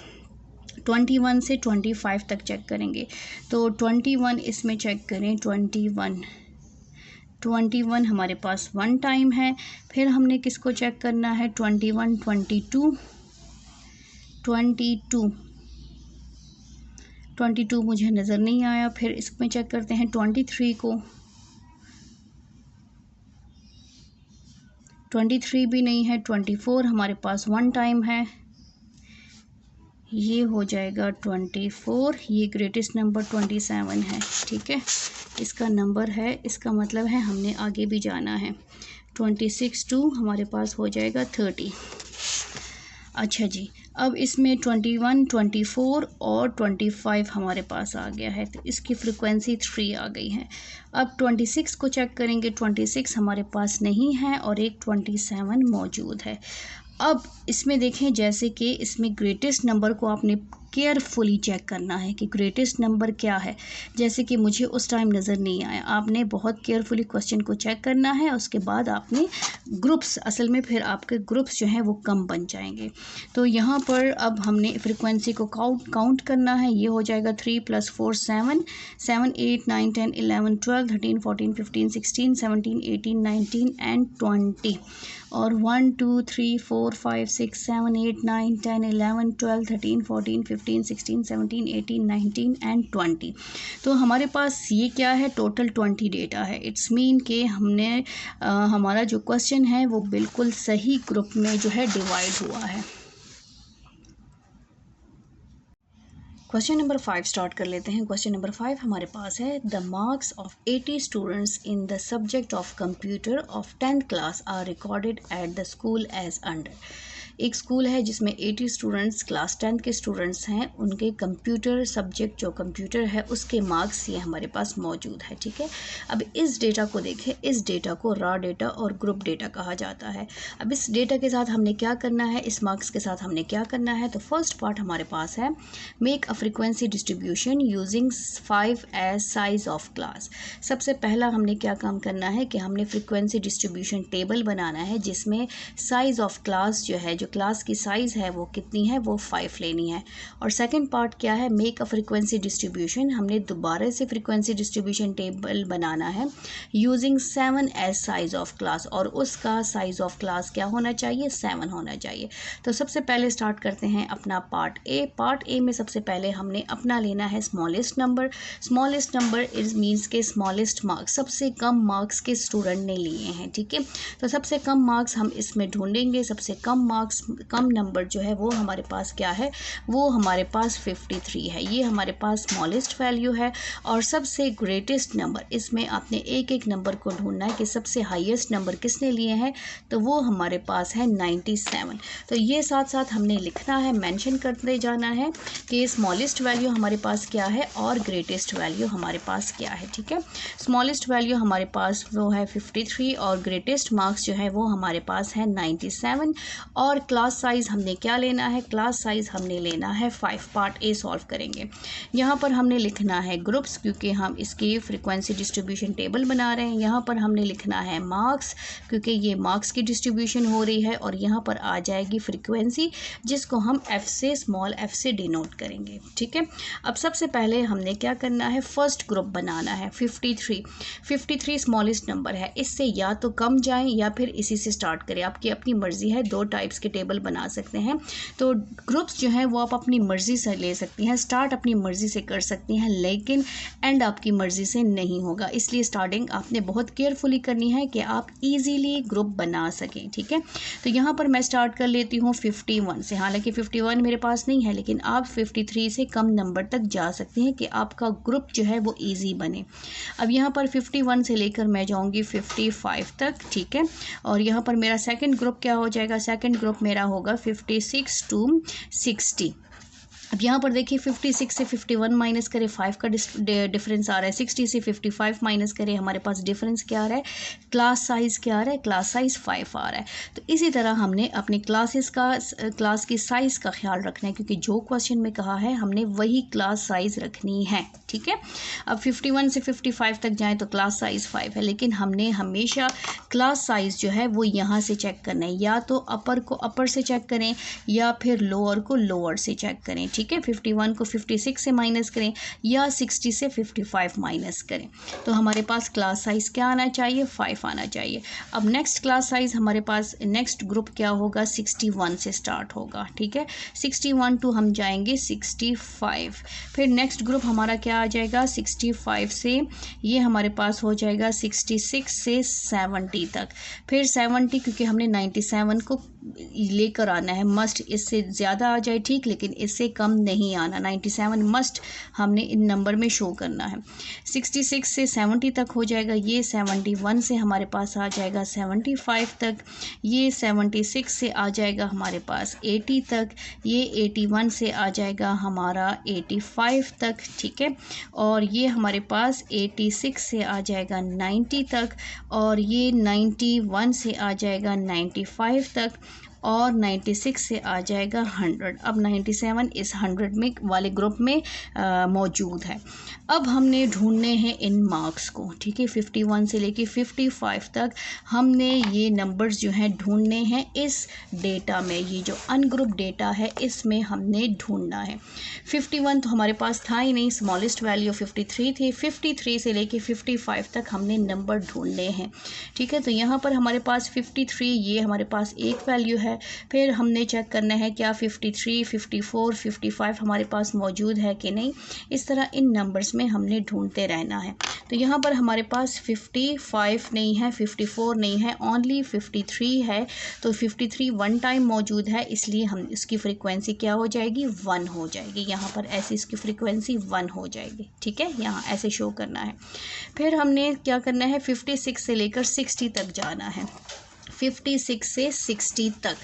21 से 25 तक चेक करेंगे। तो 21 इसमें चेक करें, 21 हमारे पास 1 टाइम है। फिर हमने किसको चेक करना है, 21 22 मुझे नज़र नहीं आया। फिर इसमें चेक करते हैं 23 को, 23 भी नहीं है। 24 हमारे पास 1 टाइम है, ये हो जाएगा 24। ये ग्रेटेस्ट नंबर 27 है, ठीक है, इसका नंबर है, इसका मतलब है हमने आगे भी जाना है। 26 2 हमारे पास हो जाएगा 30। अच्छा जी, अब इसमें 21 24 और 25 हमारे पास आ गया है, तो इसकी फ्रीक्वेंसी 3 आ गई है। अब 26 को चेक करेंगे, 26 हमारे पास नहीं है और एक 27 मौजूद है। अब इसमें देखें, जैसे कि इसमें ग्रेटेस्ट नंबर को आपने केयरफुली चेक करना है कि ग्रेटेस्ट नंबर क्या है। जैसे कि मुझे उस टाइम नज़र नहीं आया, आपने बहुत केयरफुली क्वेश्चन को चेक करना है। उसके बाद आपने ग्रुप्स, असल में फिर आपके ग्रुप्स जो हैं वो कम बन जाएंगे। तो यहाँ पर अब हमने फ्रिक्वेंसी को काउंट करना है। ये हो जाएगा 3 + 4 7, 7 8 9 10 11 12 13 14 15 16 17 18 19 एंड 20 और 1 2 3 4 5 6 7 8 9 10 11 12 13 14 15 16 17 18 19 एंड 20। तो हमारे पास ये क्या है, टोटल 20 डेटा है। इट्स मीन कि हमने हमारा जो क्वेश्चन है वो बिल्कुल सही ग्रुप में जो है डिवाइड हुआ है। क्वेश्चन नंबर 5 स्टार्ट कर लेते हैं। क्वेश्चन नंबर 5 हमारे पास है, the marks of 80 students in the subject of computer of 10th class are recorded at the school as under. एक स्कूल है जिसमें 80 स्टूडेंट्स क्लास 10 के स्टूडेंट्स हैं, उनके कंप्यूटर सब्जेक्ट जो कंप्यूटर है उसके मार्क्स ये हमारे पास मौजूद है। ठीक है, अब इस डेटा को देखें। इस डेटा को रॉ डेटा और ग्रुप डेटा कहा जाता है। अब इस डेटा के साथ हमने क्या करना है, इस मार्क्स के साथ हमने क्या करना है। तो फर्स्ट पार्ट हमारे पास है, make a frequency distribution using 5 as size of class. सबसे पहला हमने क्या काम करना है कि हमने फ्रीक्वेंसी डिस्ट्रीब्यूशन टेबल बनाना है जिसमें साइज ऑफ क्लास जो है, जो क्लास की साइज़ है वो कितनी है, वो 5 लेनी है। और सेकंड पार्ट क्या है, मेक अ फ्रीक्वेंसी डिस्ट्रीब्यूशन। हमने दोबारा से फ्रीक्वेंसी डिस्ट्रीब्यूशन टेबल बनाना है using 7 as size of class, और उसका साइज ऑफ क्लास क्या होना चाहिए, 7 होना चाहिए। तो सबसे पहले स्टार्ट करते हैं अपना पार्ट ए। पार्ट ए में सबसे पहले हमने अपना लेना है smallest number. Smallest number is means के स्मॉलेस्ट मार्क्स, सबसे कम मार्क्स के स्टूडेंट ने लिए हैं। ठीक है, तो सबसे कम मार्क्स हम इसमें ढूंढेंगे। सबसे कम मार्क्स, कम नंबर जो है वो हमारे पास क्या है, वो हमारे पास 53 है। ये हमारे पास स्मॉलेस्ट वैल्यू है। और सबसे ग्रेटेस्ट नंबर, इसमें आपने एक एक नंबर को ढूंढना है कि सबसे हाईएस्ट नंबर किसने लिए हैं, तो वो हमारे पास है 97। तो ये साथ साथ हमने लिखना है, मेंशन करते जाना है कि स्मॉलेस्ट वैल्यू हमारे पास क्या है और ग्रेटेस्ट वैल्यू हमारे पास क्या है। ठीक है, स्मॉलेस्ट वैल्यू हमारे पास वो है 53 और ग्रेटेस्ट मार्क्स जो है वो हमारे पास है 97। और क्लास साइज़ हमने क्या लेना है, क्लास साइज़ हमने लेना है 5। पार्ट ए सॉल्व करेंगे। यहाँ पर हमने लिखना है ग्रुप्स, क्योंकि हम इसकी फ्रीक्वेंसी डिस्ट्रीब्यूशन टेबल बना रहे हैं। यहाँ पर हमने लिखना है मार्क्स, क्योंकि ये मार्क्स की डिस्ट्रीब्यूशन हो रही है। और यहाँ पर आ जाएगी फ्रीक्वेंसी, जिसको हम एफ से, स्मॉल एफ से डिनोट करेंगे। ठीक है, अब सबसे पहले हमने क्या करना है, फर्स्ट ग्रुप बनाना है। 53 स्मॉलेस्ट नंबर है, इससे या तो कम जाएं या फिर इसी से स्टार्ट करें, आपकी अपनी मर्जी है। दो टाइप्स के टेबल बना सकते हैं। तो ग्रुप्स जो हैं वो आप अपनी मर्जी से ले सकती हैं, स्टार्ट अपनी मर्जी से कर सकती हैं, लेकिन एंड आपकी मर्जी से नहीं होगा। इसलिए स्टार्टिंग आपने बहुत केयरफुली करनी है कि आप इजीली ग्रुप बना सकें। ठीक है, तो यहाँ पर मैं स्टार्ट कर लेती हूँ 51 से। हालांकि 51 मेरे पास नहीं है, लेकिन आप 53 से कम नंबर तक जा सकती हैं कि आपका ग्रुप जो है वो ईजी बने। अब यहाँ पर 51 से लेकर मैं जाऊँगी 55 तक। ठीक है, और यहाँ पर मेरा सेकंड ग्रुप क्या हो जाएगा, सेकंड ग्रुप मेरा होगा 56 to 60। अब यहाँ पर देखिए 56 से 51 माइनस करें, 5 का डिफरेंस आ रहा है। 60 से 55 माइनस करें, हमारे पास डिफरेंस क्या आ रहा है, क्लास साइज़ क्या आ रहा है, क्लास साइज़ 5 आ रहा है। तो इसी तरह हमने अपने क्लास की साइज़ का ख्याल रखना है, क्योंकि जो क्वेश्चन में कहा है हमने वही क्लास साइज़ रखनी है। ठीक है, अब 51 से 55 तक जाएँ तो क्लास साइज़ 5 है, लेकिन हमने हमेशा क्लास साइज़ जो है वो यहाँ से चेक करना है। या तो अपर को अपर से चेक करें या फिर लोअर को लोअर से चेक करें। ठीक है, 51 को 56 से माइनस करें या 60 से 55 माइनस करें। तो हमारे पास क्लास साइज़ क्या आना चाहिए, 5 आना चाहिए। अब नेक्स्ट क्लास साइज़ हमारे पास, नेक्स्ट ग्रुप क्या होगा, 61 से स्टार्ट होगा। ठीक है, 61 टू हम जाएंगे 65। फिर नेक्स्ट ग्रुप हमारा क्या आ जाएगा, 65 से ये हमारे पास हो जाएगा 66 से 70 तक। फिर 70, क्योंकि हमने 97 को लेकर आना है, मस्ट। इससे ज़्यादा आ जाए ठीक, लेकिन इससे कम नहीं आना। 97 मस्ट हमने इन नंबर में शो करना है। 66 से 70 तक हो जाएगा ये। 71 से हमारे पास आ जाएगा 75 तक। ये 76 से आ जाएगा हमारे पास 80 तक। ये 81 से आ जाएगा हमारा 85 तक। ठीक है, और ये हमारे पास 86 से आ जाएगा 90 तक। और ये 91 से आ जाएगा 95 तक। और 96 से आ जाएगा 100। अब 97 इस 100 में वाले ग्रुप में मौजूद है। अब हमने ढूंढने हैं इन मार्क्स को, ठीक है। 51 से लेके 55 तक हमने ये नंबर्स जो हैं ढूंढने हैं इस डेटा में। ये जो अनग्रुप डेटा है इसमें हमने ढूंढना है। 51 तो हमारे पास था ही नहीं, स्मॉलेस्ट वैल्यू 53 थी। 53 से लेके 55 तक हमने नंबर ढूंढने हैं, ठीक है। तो यहाँ पर हमारे पास 53 ये हमारे पास एक वैल्यू है। फिर हमने चेक करना है क्या 53, 54, 55 हमारे पास मौजूद है कि नहीं। इस तरह इन नंबर्स में हमने ढूंढते रहना है। तो यहाँ पर हमारे पास 55 नहीं है, 54 नहीं है, ओनली 53 है। तो 53 वन टाइम मौजूद है, इसलिए हम इसकी फ्रीक्वेंसी क्या हो जाएगी, 1 हो जाएगी। यहाँ पर ऐसे इसकी फ्रीक्वेंसी 1 हो जाएगी, ठीक है। यहाँ ऐसे शो करना है। फिर हमने क्या करना है, 56 से लेकर 60 तक जाना है। 56 से 60 तक।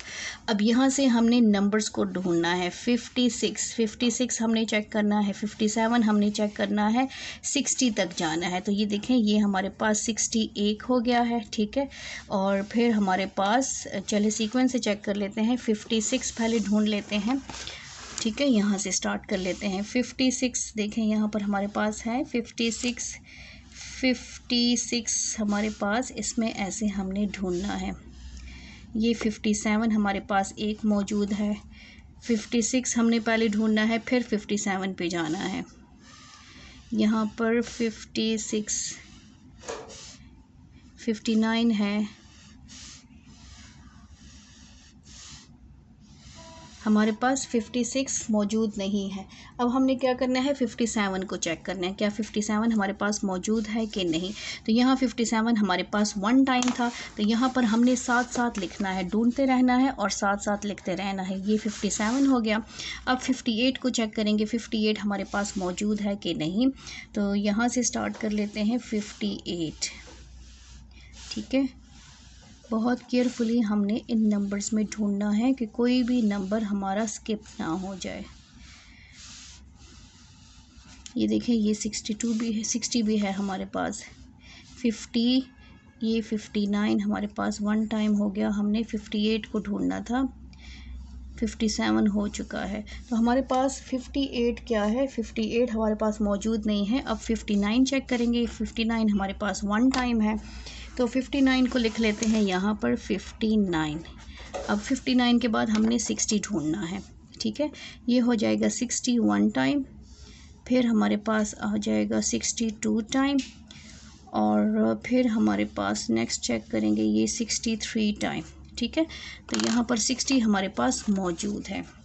अब यहाँ से हमने नंबर्स को ढूंढना है। 56 हमने चेक करना है, 57 हमने चेक करना है, 60 तक जाना है। तो ये देखें, ये हमारे पास 61 हो गया है, ठीक है। और फिर हमारे पास, चलिए सीक्वेंस से चेक कर लेते हैं। 56 पहले ढूंढ लेते हैं, ठीक है। यहाँ से स्टार्ट कर लेते हैं। 56 देखें यहाँ पर हमारे पास है 56 हमारे पास, इसमें ऐसे हमने ढूंढना है। ये 57 हमारे पास एक मौजूद है। 56 हमने पहले ढूंढना है, फिर 57 पे जाना है। यहाँ पर 56, 59 है, हमारे पास 56 मौजूद नहीं है। अब हमने क्या करना है, 57 को चेक करना है, क्या 57 हमारे पास मौजूद है कि नहीं। तो यहाँ 57 हमारे पास वन टाइम था, तो यहाँ पर हमने साथ साथ लिखना है, ढूंढते रहना है और साथ साथ लिखते रहना है। ये 57 हो गया। अब 58 को चेक करेंगे, 58 हमारे पास मौजूद है कि नहीं। तो यहाँ से स्टार्ट कर लेते हैं 58, ठीक है। बहुत केयरफुली हमने इन नंबर्स में ढूंढना है कि कोई भी नंबर हमारा स्किप ना हो जाए। ये देखें, ये 62 भी है, 60 भी है हमारे पास। 50, ये 59 हमारे पास वन टाइम हो गया। हमने 58 को ढूंढना था, 57 हो चुका है। तो हमारे पास 58 क्या है, 58 हमारे पास मौजूद नहीं है। अब 59 चेक करेंगे। 59 हमारे पास वन टाइम है, तो 59 को लिख लेते हैं यहाँ पर 59। अब 59 के बाद हमने 60 ढूंढना है, ठीक है। ये हो जाएगा 60 वन टाइम, फिर हमारे पास आ जाएगा 62 टाइम, और फिर हमारे पास नेक्स्ट चेक करेंगे ये 63 टाइम, ठीक है। तो यहाँ पर 60 हमारे पास मौजूद है।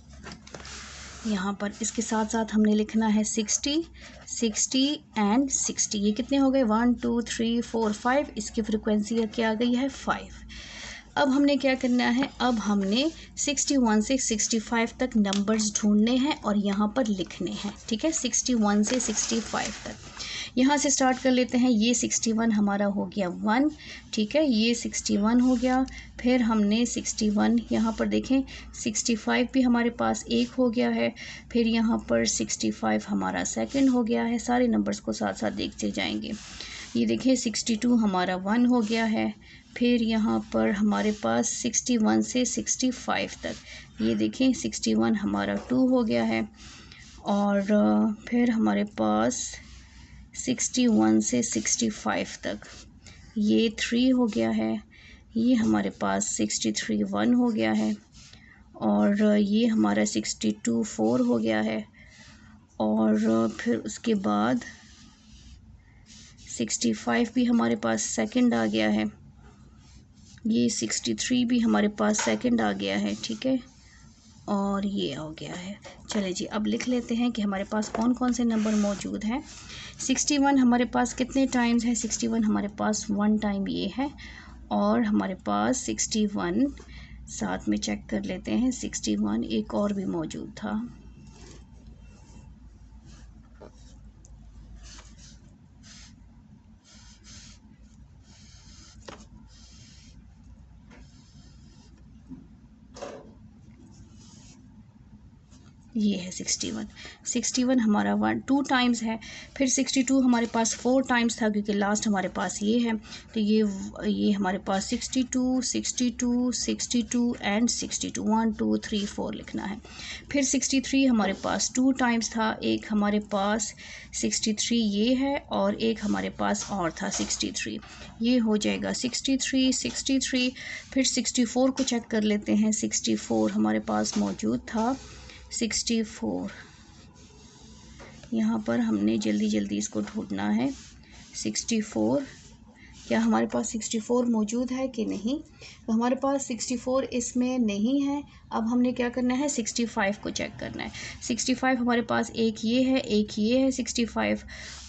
यहाँ पर इसके साथ साथ हमने लिखना है 60, 60 एंड 60। ये कितने हो गए, 1 2 3 4 5। इसकी फ्रिक्वेंसी क्या आ गई है, 5। अब हमने क्या करना है, अब हमने 61 से 65 तक नंबर्स ढूंढने हैं और यहाँ पर लिखने हैं, ठीक है। 61 से 65 तक यहाँ से स्टार्ट कर लेते हैं। ये 61 हमारा हो गया 1, ठीक है। ये 61 हो गया। फिर हमने 61 यहाँ पर देखें, 65 भी हमारे पास एक हो गया है। फिर यहाँ पर 65 हमारा सेकंड हो गया है। सारे नंबर्स को साथ साथ देखते जाएंगे। ये देखिए 62 हमारा 1 हो गया है। फिर यहाँ पर हमारे पास 61 से 65 तक, ये देखें 61 हमारा 2 हो गया है। और फिर हमारे पास 61 से 65 तक ये 3 हो गया है। ये हमारे पास 63 1 हो गया है। और ये हमारा 62 4 हो गया है। और फिर उसके बाद 65 भी हमारे पास सेकंड आ गया है। ये 63 भी हमारे पास सेकंड आ गया है, ठीक है। और ये हो गया है। चलिए जी, अब लिख लेते हैं कि हमारे पास कौन कौन से नंबर मौजूद हैं। 61 हमारे पास कितने टाइम्स है, 61 हमारे पास वन टाइम ये है। और हमारे पास 61 साथ में चेक कर लेते हैं, 61 एक और भी मौजूद था। ये है 61। 61 हमारा 2 टाइम्स है। फिर 62 हमारे पास 4 टाइम्स था क्योंकि लास्ट हमारे पास ये है, तो ये हमारे पास 62 62 62 एंड 62 1 2 3 4 लिखना है। फिर 63 हमारे पास 2 टाइम्स था, एक हमारे पास 63 ये है और एक हमारे पास और था 63, ये हो जाएगा 63 63। फिर 64 को चेक कर लेते हैं। 64 हमारे पास मौजूद था 64, यहाँ पर हमने जल्दी जल्दी इसको ढूंढना है। 64, क्या हमारे पास 64 मौजूद है कि नहीं? तो हमारे पास 64 इसमें नहीं है। अब हमने क्या करना है, 65 को चेक करना है। 65 हमारे पास एक ये है, एक ये है 65,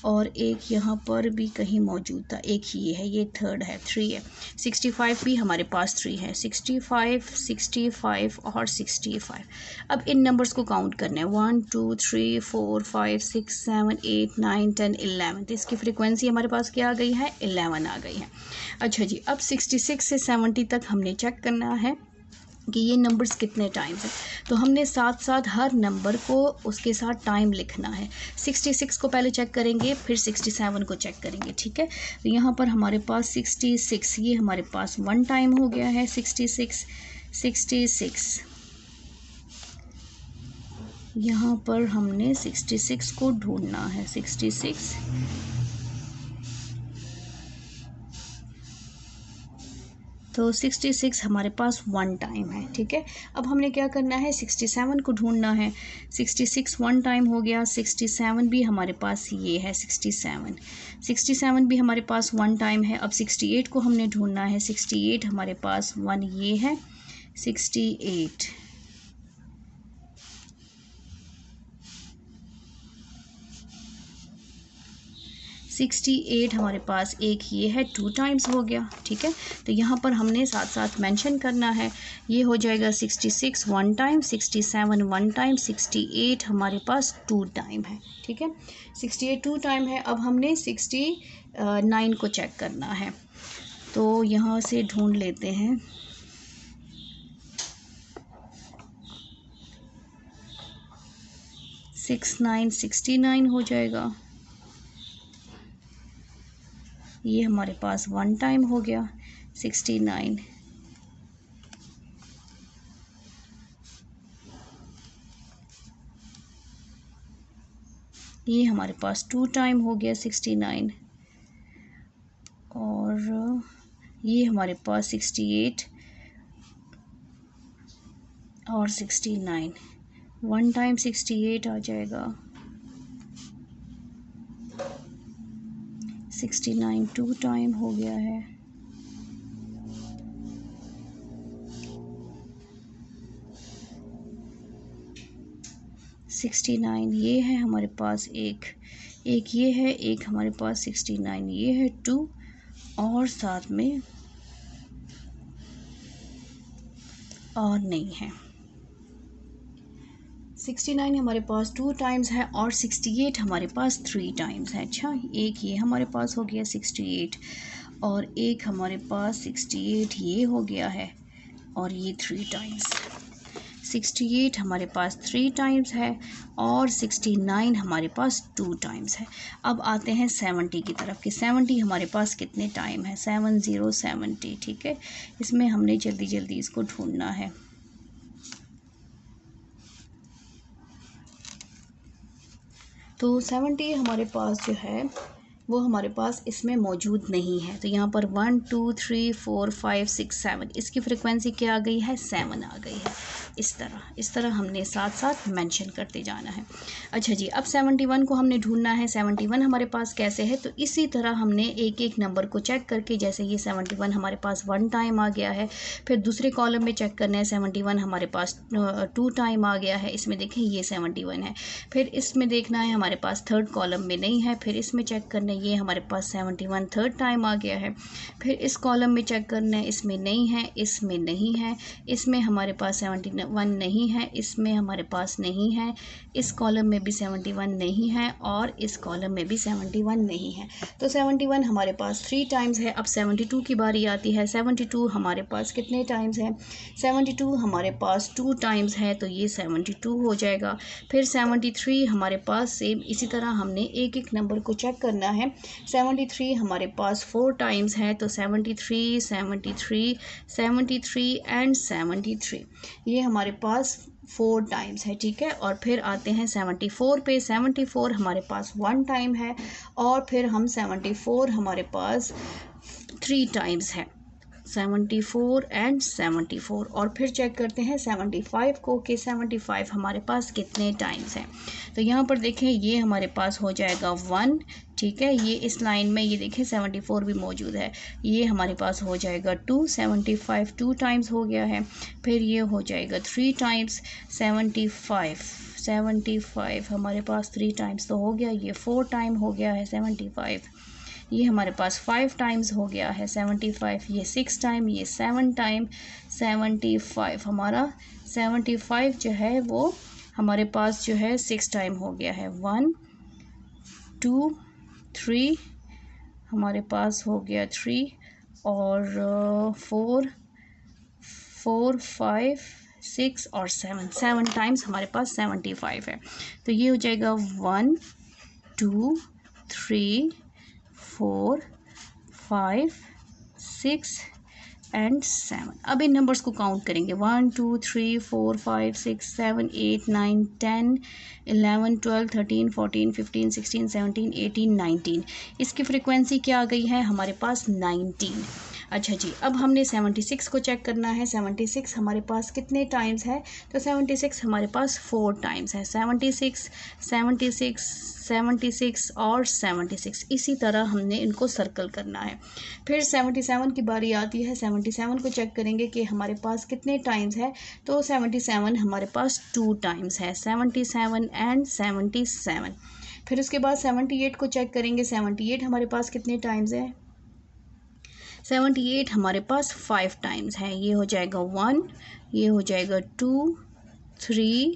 और एक यहाँ पर भी कहीं मौजूद था, एक ये है, ये थर्ड है, 3 है। 65 भी हमारे पास 3 है, 65 65 और 65। अब इन नंबर्स को काउंट करना है, 1 2 3 4 5 6 7 8 9 10 11। तो इसकी फ्रीक्वेंसी हमारे पास क्या आ गई है, 11 आ गई है। अच्छा जी, अब 66 से 70 तक हमने चेक करना है कि ये नंबर्स कितने टाइम्स हैं। तो हमने साथ साथ हर नंबर को उसके साथ टाइम लिखना है। 66 को पहले चेक करेंगे, फिर 67 को चेक करेंगे, ठीक है। तो यहाँ पर हमारे पास 66, ये हमारे पास 1 टाइम हो गया है। 66 66, यहाँ पर हमने 66 को ढूंढना है। 66, तो 66 हमारे पास 1 टाइम है, ठीक है। अब हमने क्या करना है, 67 को ढूंढना है। 66 1 टाइम हो गया। 67 भी हमारे पास ये है, 67 भी हमारे पास 1 टाइम है। अब 68 को हमने ढूंढना है। 68 हमारे पास 1 ये है, 68। 68 हमारे पास एक ये है, 2 टाइम्स हो गया, ठीक है। तो यहाँ पर हमने साथ साथ मेंशन करना है। ये हो जाएगा 66 1 टाइम, 67 1 टाइम, 68 हमारे पास 2 टाइम है, ठीक है। 68 2 टाइम है। अब हमने 69 को चेक करना है, तो यहाँ से ढूंढ लेते हैं। सिक्स 69 हो जाएगा। ये हमारे पास 1 टाइम हो गया, 69। ये हमारे पास 2 टाइम हो गया, 69। और ये हमारे पास 68 और 69, 1 टाइम 68 आ जाएगा। 69 2 टाइम हो गया है। 69 ये है हमारे पास, एक ये है, एक हमारे पास 69 ये है 2, और साथ में और नहीं है। 69 हमारे पास 2 टाइम्स है और 68 हमारे पास 3 टाइम्स है। अच्छा, एक ये हमारे पास हो गया 68, और एक हमारे पास 68 ये हो गया है, और ये 3 टाइम्स। 68 हमारे पास 3 टाइम्स है और 69 हमारे पास 2 टाइम्स है। अब आते हैं 70 की तरफ कि 70 हमारे पास कितने टाइम है। 70, ठीक है। इसमें हमने जल्दी जल्दी इसको ढूंढना है। तो 70 हमारे पास जो है वो हमारे पास इसमें मौजूद नहीं है। तो यहाँ पर 1 2 3 4 5 6 7, इसकी फ्रिक्वेंसी क्या आ गई है, 7 आ गई है। इस तरह हमने साथ साथ मेंशन करते जाना है। अच्छा जी, अब 71 को हमने ढूंढना है। 71 हमारे पास कैसे है, तो इसी तरह हमने एक एक नंबर को चेक करके, जैसे ये 71 हमारे पास 1 टाइम आ गया है, फिर दूसरे कॉलम में चेक करना है। 71 हमारे पास 2 टाइम आ गया है, इसमें देखें ये 71 है। फिर इसमें देखना है हमारे पास थर्ड कॉलम में नहीं है, फिर इसमें चेक करना है, ये हमारे पास 71 थर्ड टाइम आ गया है। फिर इस कॉलम में चेक करना है, इसमें नहीं है, इसमें नहीं है, इसमें हमारे पास 71 नहीं है, इसमें हमारे पास नहीं है, इस कॉलम में भी 71 नहीं है और इस कॉलम में भी 71 नहीं है। तो 71 हमारे पास 3 टाइम्स है। अब 72 की बारी आती है। 72 हमारे पास कितने टाइम्स है? 72 हमारे पास 2 टाइम्स है, तो ये 72 हो जाएगा। फिर 73 हमारे पास सेम इसी तरह हमने एक एक नंबर को चेक करना है। 73 हमारे पास 4 टाइम्स है, तो 73, 73, 73 एंड 73 ये हमारे पास 4 टाइम्स है, ठीक है। और फिर आते हैं 74 पे। 74 हमारे पास 1 टाइम है और फिर हम 74 हमारे पास 3 टाइम्स है, 74 एंड 74। और फिर चेक करते हैं 75 को कि 75 हमारे पास कितने टाइम्स हैं। तो यहाँ पर देखें, ये हमारे पास हो जाएगा 1, ठीक है। ये इस लाइन में ये देखें 74 भी मौजूद है, ये हमारे पास हो जाएगा 2, 75 2 टाइम्स हो गया है। फिर ये हो जाएगा 3 टाइम्स 75 हमारे पास 3 टाइम्स तो हो गया, ये 4 टाइम हो गया है 75। ये हमारे पास 5 टाइम्स हो गया है 75, ये 6 टाइम, ये 7 टाइम 75 हमारा 75 जो है वो हमारे पास जो है 6 टाइम हो गया है। 1 2 3 हमारे पास हो गया 3 और 4 5 6 और 7 टाइम्स हमारे पास 75 है। तो ये हो जाएगा 1 2 3 4 5 6 एंड 7। अब इन नंबर्स को काउंट करेंगे। 1 2 3 4 5 6 7 8 9 10 11 12 13 14 15 16 17 18 19। इसकी फ्रीक्वेंसी क्या आ गई है हमारे पास? 19। अच्छा जी, अब हमने 76 को चेक करना है। 76 हमारे पास कितने टाइम्स है? तो 76 हमारे पास 4 टाइम्स है, 76 76 76 और 76। इसी तरह हमने इनको सर्कल करना है। फिर 77 की बारी आती है। 77 को चेक करेंगे कि हमारे पास कितने टाइम्स है। तो 77 हमारे पास 2 टाइम्स है, 77 एंड 77। फिर उसके बाद 78 को चेक करेंगे। 78 हमारे पास कितने टाइम्स है? 78 हमारे पास 5 टाइम्स है। ये हो जाएगा 1, ये हो जाएगा 2 3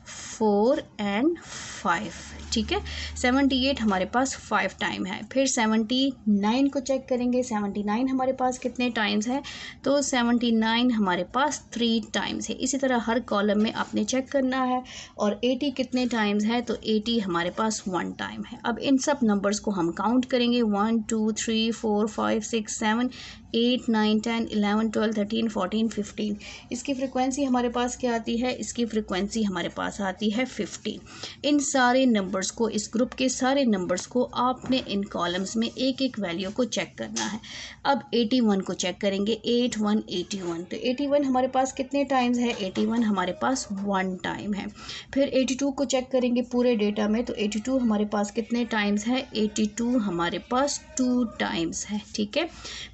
4 एंड 5, ठीक है। 78 हमारे पास 5 टाइम है। फिर 79 को चेक करेंगे। 79 हमारे पास कितने टाइम्स है? तो 79 हमारे पास 3 टाइम्स है। इसी तरह हर कॉलम में आपने चेक करना है। और 80 कितने टाइम्स है? तो 80 हमारे पास 1 टाइम है। अब इन सब नंबर्स को हम काउंट करेंगे। 1 2 3 4 5 6 7 8 9 10 11 12 13 14 15। इसकी फ्रिक्वेंसी हमारे पास क्या आती है? इसकी फ्रिक्वेंसी हमारे पास आती है 15। इन सारे नंबर्स को, इस ग्रुप के सारे नंबर्स को आपने इन कॉलम्स में एक एक वैल्यू को चेक करना है। अब 81 को चेक करेंगे। 81 81, तो 81 हमारे पास कितने टाइम्स है? 81 हमारे पास 1 टाइम है। फिर 82 को चेक करेंगे पूरे डेटा में। तो 82 हमारे पास कितने टाइम्स है? 82 हमारे पास 2 टाइम्स है, ठीक है।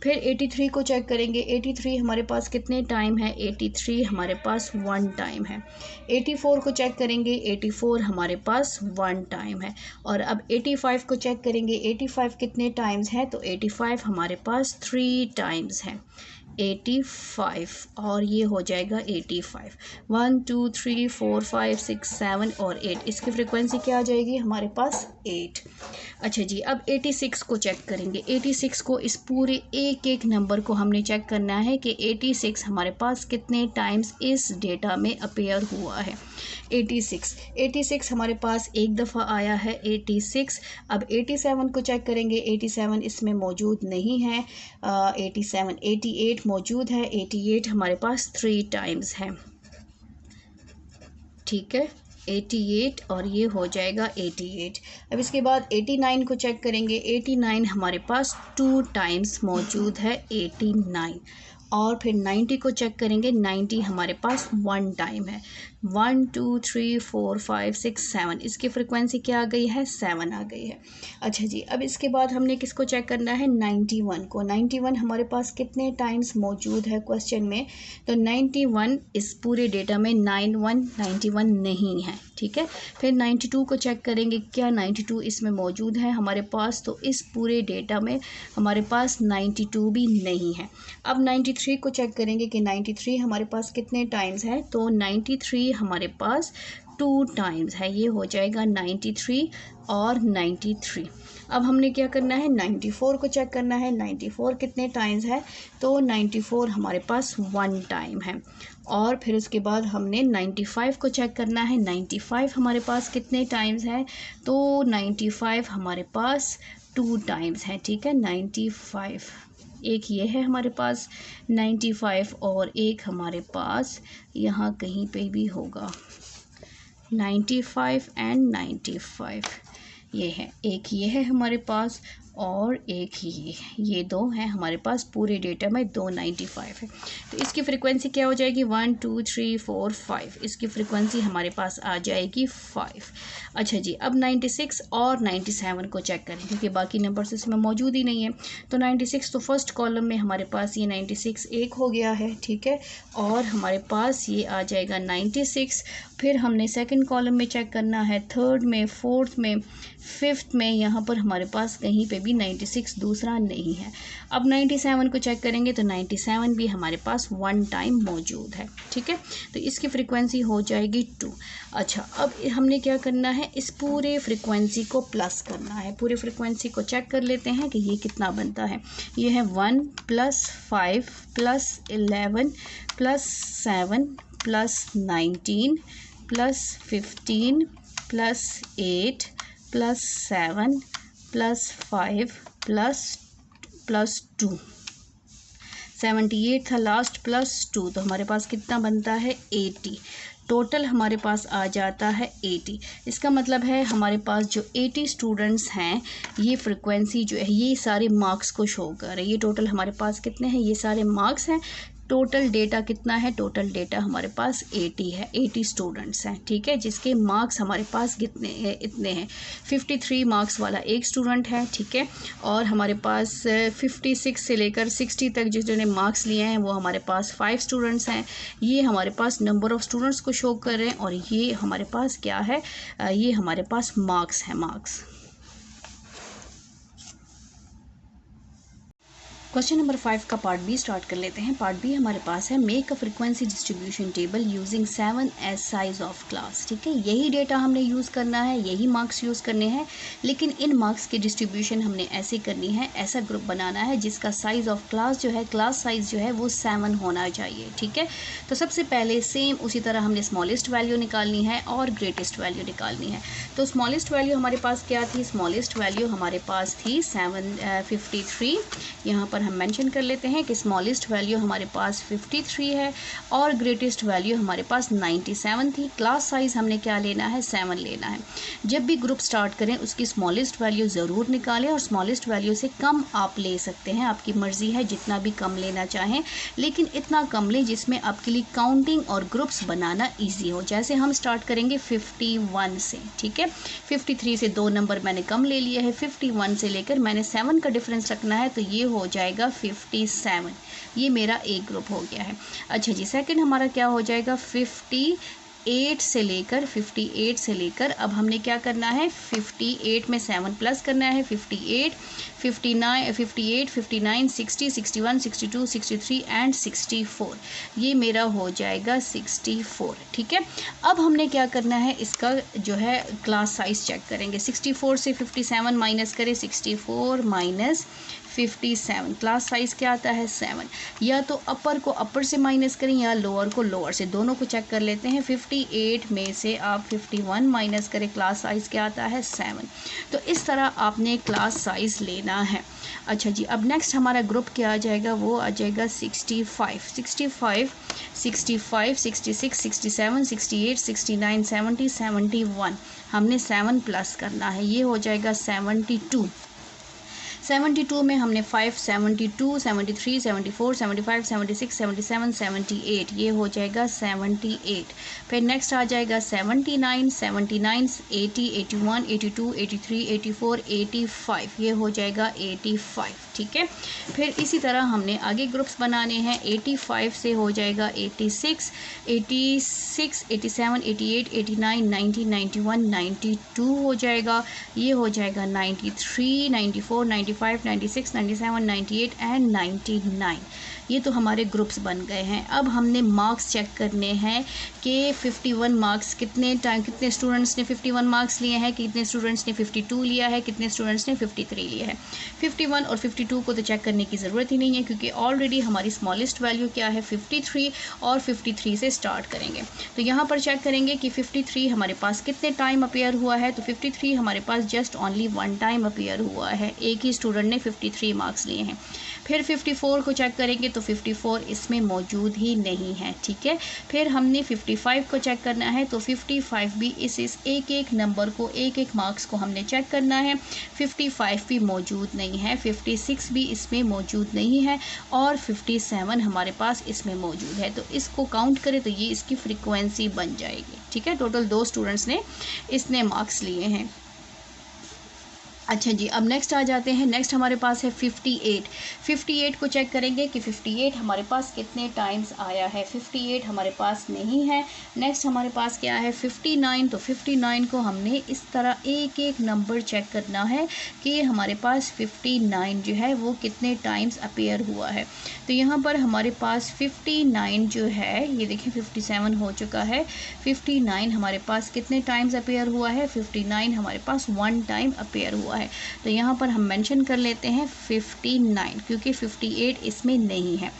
फिर 83 को चेक करेंगे। 83 हमारे पास कितने टाइम है? 83 हमारे पास 1 टाइम है। 84 को चेक करेंगे। 84 हमारे पास 1 टाइम है। और अब 85 को चेक करेंगे। 85 कितने टाइम्स है? तो 85 हमारे पास 3 टाइम्स है, 85 और ये हो जाएगा 85। 1 2 3 4 5 6 7 और 8। इसकी फ्रिक्वेंसी क्या आ जाएगी हमारे पास? 8। अच्छा जी, अब 86 को चेक करेंगे। 86 को, इस पूरे एक एक नंबर को हमने चेक करना है कि 86 हमारे पास कितने टाइम्स इस डेटा में अपीयर हुआ है। 86 हमारे पास एक दफ़ा आया है 86। अब 87 को चेक करेंगे। 87 इसमें मौजूद नहीं है। 88 मौजूद है। 88 हमारे पास 3 टाइम्स है, ठीक है। 88 और ये हो जाएगा 88। अब इसके बाद 89 को चेक करेंगे। 89 हमारे पास 2 टाइम्स मौजूद है, 89। और फिर 90 को चेक करेंगे। 90 हमारे पास 1 टाइम है। 1 2 3 4 5 6 7, इसकी फ्रिक्वेंसी क्या आ गई है, 7 आ गई है। अच्छा जी, अब इसके बाद हमने किसको चेक करना है, 91 को। 91 हमारे पास कितने टाइम्स मौजूद है क्वेश्चन में, तो 91 इस पूरे डेटा में 91 नहीं है, ठीक है। फिर 92 को चेक करेंगे, क्या 92 इसमें मौजूद है हमारे पास, तो इस पूरे डेटा में हमारे पास 92 भी नहीं है। अब 93 को चेक करेंगे कि 93 हमारे पास कितने टाइम्स है, तो 93 हमारे पास 2 टाइम्स है, ये हो जाएगा 93 और 93। अब हमने क्या करना है, 94 को चेक करना है, 94 कितने टाइम्स है, तो 94 हमारे पास 1 टाइम है। और फिर उसके बाद हमने 95 को चेक करना है, 95 हमारे पास कितने टाइम्स है, तो 95 हमारे पास 2 टाइम्स है, ठीक है। 95 एक ये है हमारे पास 95 और एक हमारे पास यहाँ कहीं पे भी होगा 95 एंड 95, ये है, एक ये है हमारे पास और एक ये दो हैं हमारे पास, पूरे डेटा में 295 है। तो इसकी फ्रीक्वेंसी क्या हो जाएगी, 1 2 3 4 5, इसकी फ्रीक्वेंसी हमारे पास आ जाएगी 5। अच्छा जी, अब 96 और 97 को चेक करें क्योंकि बाकी नंबर्स इसमें मौजूद ही नहीं है। तो 96 तो फर्स्ट कॉलम में हमारे पास ये 96 एक हो गया है, ठीक है, और हमारे पास ये आ जाएगा 96। फिर हमने सेकंड कॉलम में चेक करना है, थर्ड में, फोर्थ में, फिफ्थ में, यहाँ पर हमारे पास कहीं पे भी 96 दूसरा नहीं है। अब 97 को चेक करेंगे तो 97 भी हमारे पास 1 टाइम मौजूद है, ठीक है। तो इसकी फ्रीक्वेंसी हो जाएगी 2। अच्छा, अब हमने क्या करना है, इस पूरे फ्रीक्वेंसी को प्लस करना है। पूरे फ्रीक्वेंसी को चेक कर लेते हैं कि ये कितना बनता है। ये है 1 + 5 + 11 + 7 + 19 + 15 + 8 + 7 + 5 + 2, 78 था लास्ट, +2, तो हमारे पास कितना बनता है, 80। टोटल हमारे पास आ जाता है 80। इसका मतलब है हमारे पास जो 80 स्टूडेंट्स हैं, ये फ्रिक्वेंसी जो है ये सारे मार्क्स को शो कर रहे हैं। ये टोटल हमारे पास कितने हैं, ये सारे मार्क्स हैं। टोटल डेटा कितना है, टोटल डेटा हमारे पास 80 है, 80 स्टूडेंट्स हैं, ठीक है, जिसके मार्क्स हमारे पास कितने इतने हैं। 53 मार्क्स वाला एक स्टूडेंट है, ठीक है, और हमारे पास 56 से लेकर 60 तक जिन्होंने मार्क्स लिए हैं वो हमारे पास 5 स्टूडेंट्स हैं। ये हमारे पास नंबर ऑफ़ स्टूडेंट्स को शो कर रहे हैं और ये हमारे पास क्या है, ये हमारे पास मार्क्स हैं, मार्क्स। क्वेश्चन नंबर 5 का पार्ट बी स्टार्ट कर लेते हैं। पार्ट बी हमारे पास है, make a frequency distribution table using 7 as size of class, ठीक है। यही डेटा हमने यूज़ करना है, यही मार्क्स यूज़ करने हैं, लेकिन इन मार्क्स की डिस्ट्रीब्यूशन हमने ऐसे करनी है, ऐसा ग्रुप बनाना है जिसका साइज़ ऑफ क्लास जो है, क्लास साइज़ जो है वो 7 होना चाहिए, ठीक है। तो सबसे पहले सेम उसी तरह हमने स्मॉलेस्ट वैल्यू निकालनी है और ग्रेटेस्ट वैल्यू निकालनी है। तो स्मॉलेस्ट वैल्यू हमारे पास क्या थी, स्मॉलेस्ट वैल्यू हमारे पास थी 753। यहाँ पर हम मेंशन कर लेते हैं कि स्मॉलेस्ट वैल्यू हमारे पास 53 है और ग्रेटेस्ट वैल्यू हमारे पास 97 थी। क्लास साइज हमने क्या लेना है, 7 लेना है। जब भी ग्रुप स्टार्ट करें उसकी स्मॉलेस्ट वैल्यू ज़रूर निकालें और स्मॉलेस्ट वैल्यू से कम आप ले सकते हैं, आपकी मर्ज़ी है जितना भी कम लेना चाहें, लेकिन इतना कम लें जिसमें आपके लिए काउंटिंग और ग्रुप्स बनाना ईजी हो। जैसे हम स्टार्ट करेंगे 51 से, ठीक है, 53 से 2 नंबर मैंने कम ले लिए है, 51 से लेकर मैंने 7 का डिफरेंस रखना है, तो ये हो जाएगा 57। ये मेरा एक ग्रुप हो गया है। अच्छा जी, सेकंड हमारा क्या हो जाएगा, 58 से लेकर अब हमने क्या करना है, 58 में 7 प्लस करना है, 58, 59, 60, 61, 62, 63 एंड 64, ये मेरा हो जाएगा 64, ठीक है। अब हमने क्या करना है, इसका जो है क्लास साइज चेक करेंगे। 64 से 57 माइनस करें, 64 माइनस 57, क्लास साइज़ क्या आता है, 7। या तो अपर को अपर से माइनस करें या लोअर को लोअर से, दोनों को चेक कर लेते हैं। 58 में से आप 51 माइनस करें, क्लास साइज़ क्या आता है, 7। तो इस तरह आपने क्लास साइज़ लेना है। अच्छा जी, अब नेक्स्ट हमारा ग्रुप क्या आ जाएगा, वो आ जाएगा 65, 66, 66, 67, 68, 69, 70, 71, हमने 7 प्लस करना है, ये हो जाएगा 72। 72 में हमने 5, 72, 73, 74, 75, 76, 77, 78, ये हो जाएगा 78। फिर नेक्स्ट आ जाएगा 79, 79, 80, 81, 82, 83, 84, 85, ये हो जाएगा 85, ठीक है। फिर इसी तरह हमने आगे ग्रुप्स बनाने हैं। 85 से हो जाएगा 86, 86, 87, 88, 89, 90, 91, 92 हो जाएगा, ये हो जाएगा 93, 94, 95, 96, 97, 98 एंड 99। ये तो हमारे ग्रुप्स बन गए हैं। अब हमने मार्क्स चेक करने हैं कि 51 मार्क्स कितने स्टूडेंट्स ने 51 मार्क्स लिए हैं, कितने स्टूडेंट्स ने 52 लिया है, कितने स्टूडेंट्स ने 53 लिया है। 51 और 52 को तो चेक करने की ज़रूरत ही नहीं है, क्योंकि ऑलरेडी हमारी स्मॉलेस्ट वैल्यू क्या है 53, और 53 से स्टार्ट करेंगे। तो यहाँ पर चेक करेंगे कि 53 हमारे पास कितने टाइम अपीयर हुआ है। तो 53 हमारे पास जस्ट ओनली 1 टाइम अपीयर हुआ है, एक ही स्टूडेंट ने 53 मार्क्स लिए हैं। फिर 54 को चेक करेंगे तो 54 इसमें मौजूद ही नहीं है, ठीक है। फिर हमने 55 को चेक करना है, तो 55 भी इस एक एक नंबर को, एक एक मार्क्स को हमने चेक करना है। 55 भी मौजूद नहीं है, 56 भी इसमें मौजूद नहीं है, और 57 हमारे पास इसमें मौजूद है। तो इसको काउंट करें तो ये इसकी फ्रीक्वेंसी बन जाएगी, ठीक है। टोटल 2 स्टूडेंट्स ने इसने मार्क्स लिए हैं। अच्छा जी, अब नेक्स्ट आ जाते हैं। नेक्स्ट हमारे पास है 58। 58 को चेक करेंगे कि 58 हमारे पास कितने टाइम्स आया है। 58 हमारे पास नहीं है। नेक्स्ट हमारे पास क्या है 59। तो 59 को हमने इस तरह एक एक नंबर चेक करना है कि हमारे पास 59 जो है वो कितने टाइम्स अपीयर हुआ है। तो यहाँ पर हमारे पास 59 जो है, ये देखिए 57 हो चुका है, 59 हमारे पास कितने टाइम्स अपीयर हुआ है। 59 हमारे पास 1 टाइम अपीयर हुआ है। तो यहाँ पर हम मेंशन कर लेते हैं 59, क्योंकि 58 इसमें नहीं है।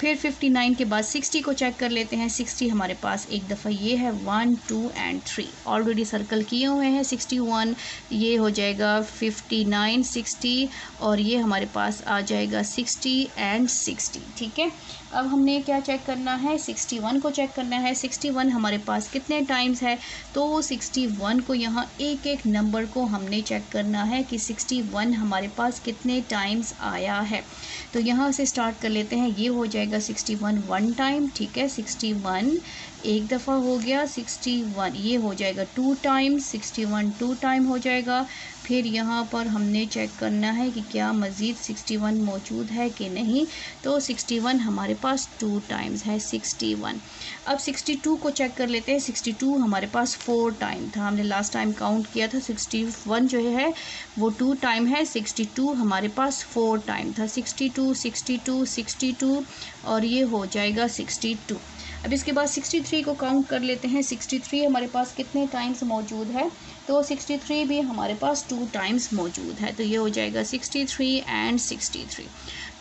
फिर 59 के बाद 60 को चेक कर लेते हैं। 60 हमारे पास एक दफ़ा ये है 1, 2 एंड 3 ऑलरेडी सर्कल किए हुए हैं। 61 ये हो जाएगा 59, 60, और ये हमारे पास आ जाएगा 60 एंड 60, ठीक है। अब हमने क्या चेक करना है, 61 को चेक करना है। 61 हमारे पास कितने टाइम्स है, तो 61 को यहाँ एक एक नंबर को हमने चेक करना है कि 61 हमारे पास कितने टाइम्स आया है। तो यहाँ से स्टार्ट कर लेते हैं। ये हो जाएगा 61 1 टाइम, ठीक है। 61 एक दफ़ा हो गया। 61 ये हो जाएगा 2 टाइम, 61 2 टाइम हो जाएगा। फिर यहाँ पर हमने चेक करना है कि क्या मज़ीद 61 मौजूद है कि नहीं। तो 61 हमारे पास 2 टाइम्स है, 61। अब 62 को चेक कर लेते हैं। 62 हमारे पास 4 टाइम था, हमने लास्ट टाइम काउंट किया था। 61 जो है वो 2 टाइम है, 62 हमारे पास 4 टाइम था। 62, 62, 62, और ये हो जाएगा 62। अब इसके बाद 63 को काउंट कर लेते हैं। 63 हमारे पास कितने टाइम्स मौजूद है, तो 63 भी हमारे पास 2 टाइम्स मौजूद है। तो ये हो जाएगा 63 एंड 63।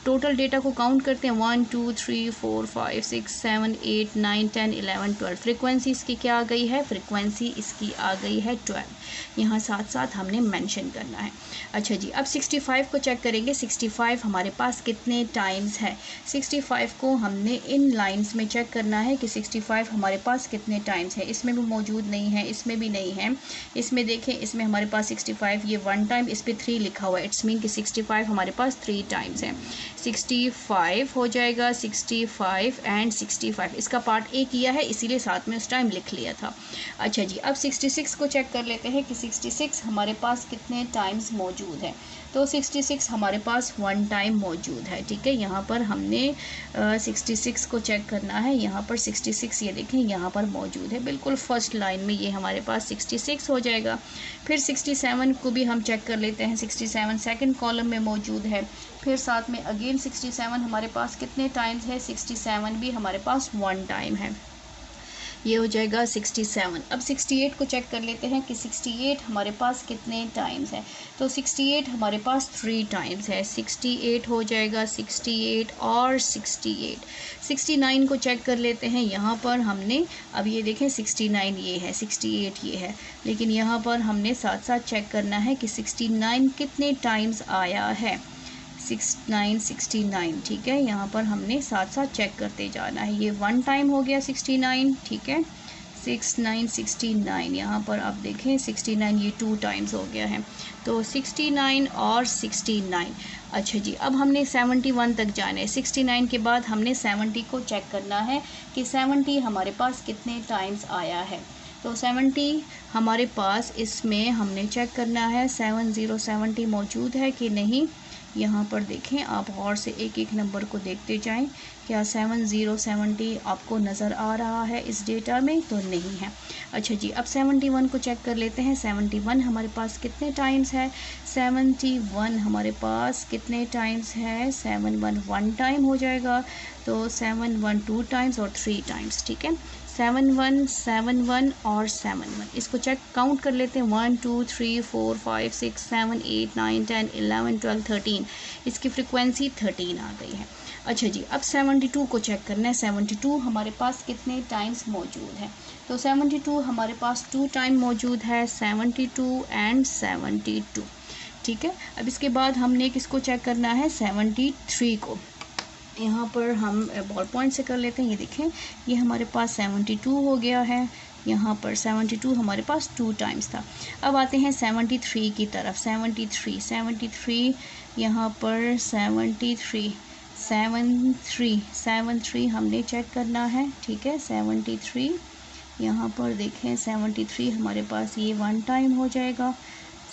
टोटल डेटा को काउंट करते हैं 1 2 3 4 5 6 7 8 9 10 11 12। फ्रीक्वेंसी इसकी क्या आ गई है, फ्रीक्वेंसी इसकी आ गई है 12। यहाँ साथ साथ हमने मेंशन करना है। अच्छा जी, अब 65 को चेक करेंगे। 65 हमारे पास कितने टाइम्स है। 65 को हमने इन लाइंस में चेक करना है कि 65 हमारे पास कितने टाइम्स है। इसमें भी मौजूद नहीं है, इसमें भी नहीं है। इसमें देखें, इसमें हमारे पास 65 ये 1 टाइम, इस पर 3 लिखा हुआ है। इट्स मीन कि 65 हमारे पास 3 टाइम्स है। 65 हो जाएगा, 65 एंड 65। इसका पार्ट ए किया है, इसीलिए साथ में उस टाइम लिख लिया था। अच्छा जी, अब 66 को चेक कर लेते हैं कि 66 हमारे पास कितने टाइम्स मौजूद है। तो 66 हमारे पास 1 टाइम मौजूद है, ठीक है। यहाँ पर हमने 66 को चेक करना है। यहाँ पर 66 ये देखें यहाँ पर मौजूद है, बिल्कुल फर्स्ट लाइन में ये हमारे पास 66 हो जाएगा। फिर 67 को भी हम चेक कर लेते हैं। 67 सेकंड कॉलम में मौजूद है। फिर साथ में अगेन 67 हमारे पास कितने टाइम्स है, 67 भी हमारे पास 1 टाइम है। ये हो जाएगा 67। अब 68 को चेक कर लेते हैं कि 68 हमारे पास कितने टाइम्स है। तो 68 हमारे पास 3 टाइम्स है। 68 हो जाएगा, 68 और 68। 69 को चेक कर लेते हैं। यहाँ पर हमने अब ये देखें 69 ये है, 68 ये है, लेकिन यहाँ पर हमने साथ साथ चेक करना है कि 69 कितने टाइम्स आया है। 69 69, ठीक है। यहाँ पर हमने साथ साथ चेक करते जाना है। ये 1 टाइम हो गया 69, ठीक है। 69 69, यहाँ पर आप देखें 69 ये 2 टाइम्स हो गया है, तो 69 और 69। अच्छा जी, अब हमने 71 तक जाना है। 69 के बाद हमने 70 को चेक करना है कि 70 हमारे पास कितने टाइम्स आया है। तो 70 हमारे पास, इसमें हमने चेक करना है 70 मौजूद है कि नहीं। यहाँ पर देखें आप और से एक एक नंबर को देखते जाएं, क्या 70 आपको नज़र आ रहा है इस डेटा में? तो नहीं है। अच्छा जी, अब 71 को चेक कर लेते हैं। 71 हमारे पास कितने टाइम्स है? 71 हमारे पास कितने टाइम्स है? 71 1 टाइम हो जाएगा, तो 71 2 टाइम्स और 3 टाइम्स, ठीक है। 71 71 और 71, इसको चेक काउंट कर लेते हैं। 1 2 3 4 5 6 7 8 9 10 11 12 13, इसकी फ्रिक्वेंसी 13 आ गई है। अच्छा जी, अब 72 को चेक करना है। 72 हमारे पास कितने टाइम्स मौजूद है? तो 72 हमारे पास 2 टाइम मौजूद है, 72 एंड 72, ठीक है। अब इसके बाद हमने किसको चेक करना है? 73 को। यहाँ पर हम बॉल पॉइंट से कर लेते हैं। ये देखें, ये हमारे पास 72 हो गया है। यहाँ पर 72 हमारे पास 2 टाइम्स था। अब आते हैं 73 की तरफ। 73 यहाँ पर 73 हमने चेक करना है, ठीक है। 73 यहाँ पर देखें, 73 हमारे पास ये 1 टाइम हो जाएगा।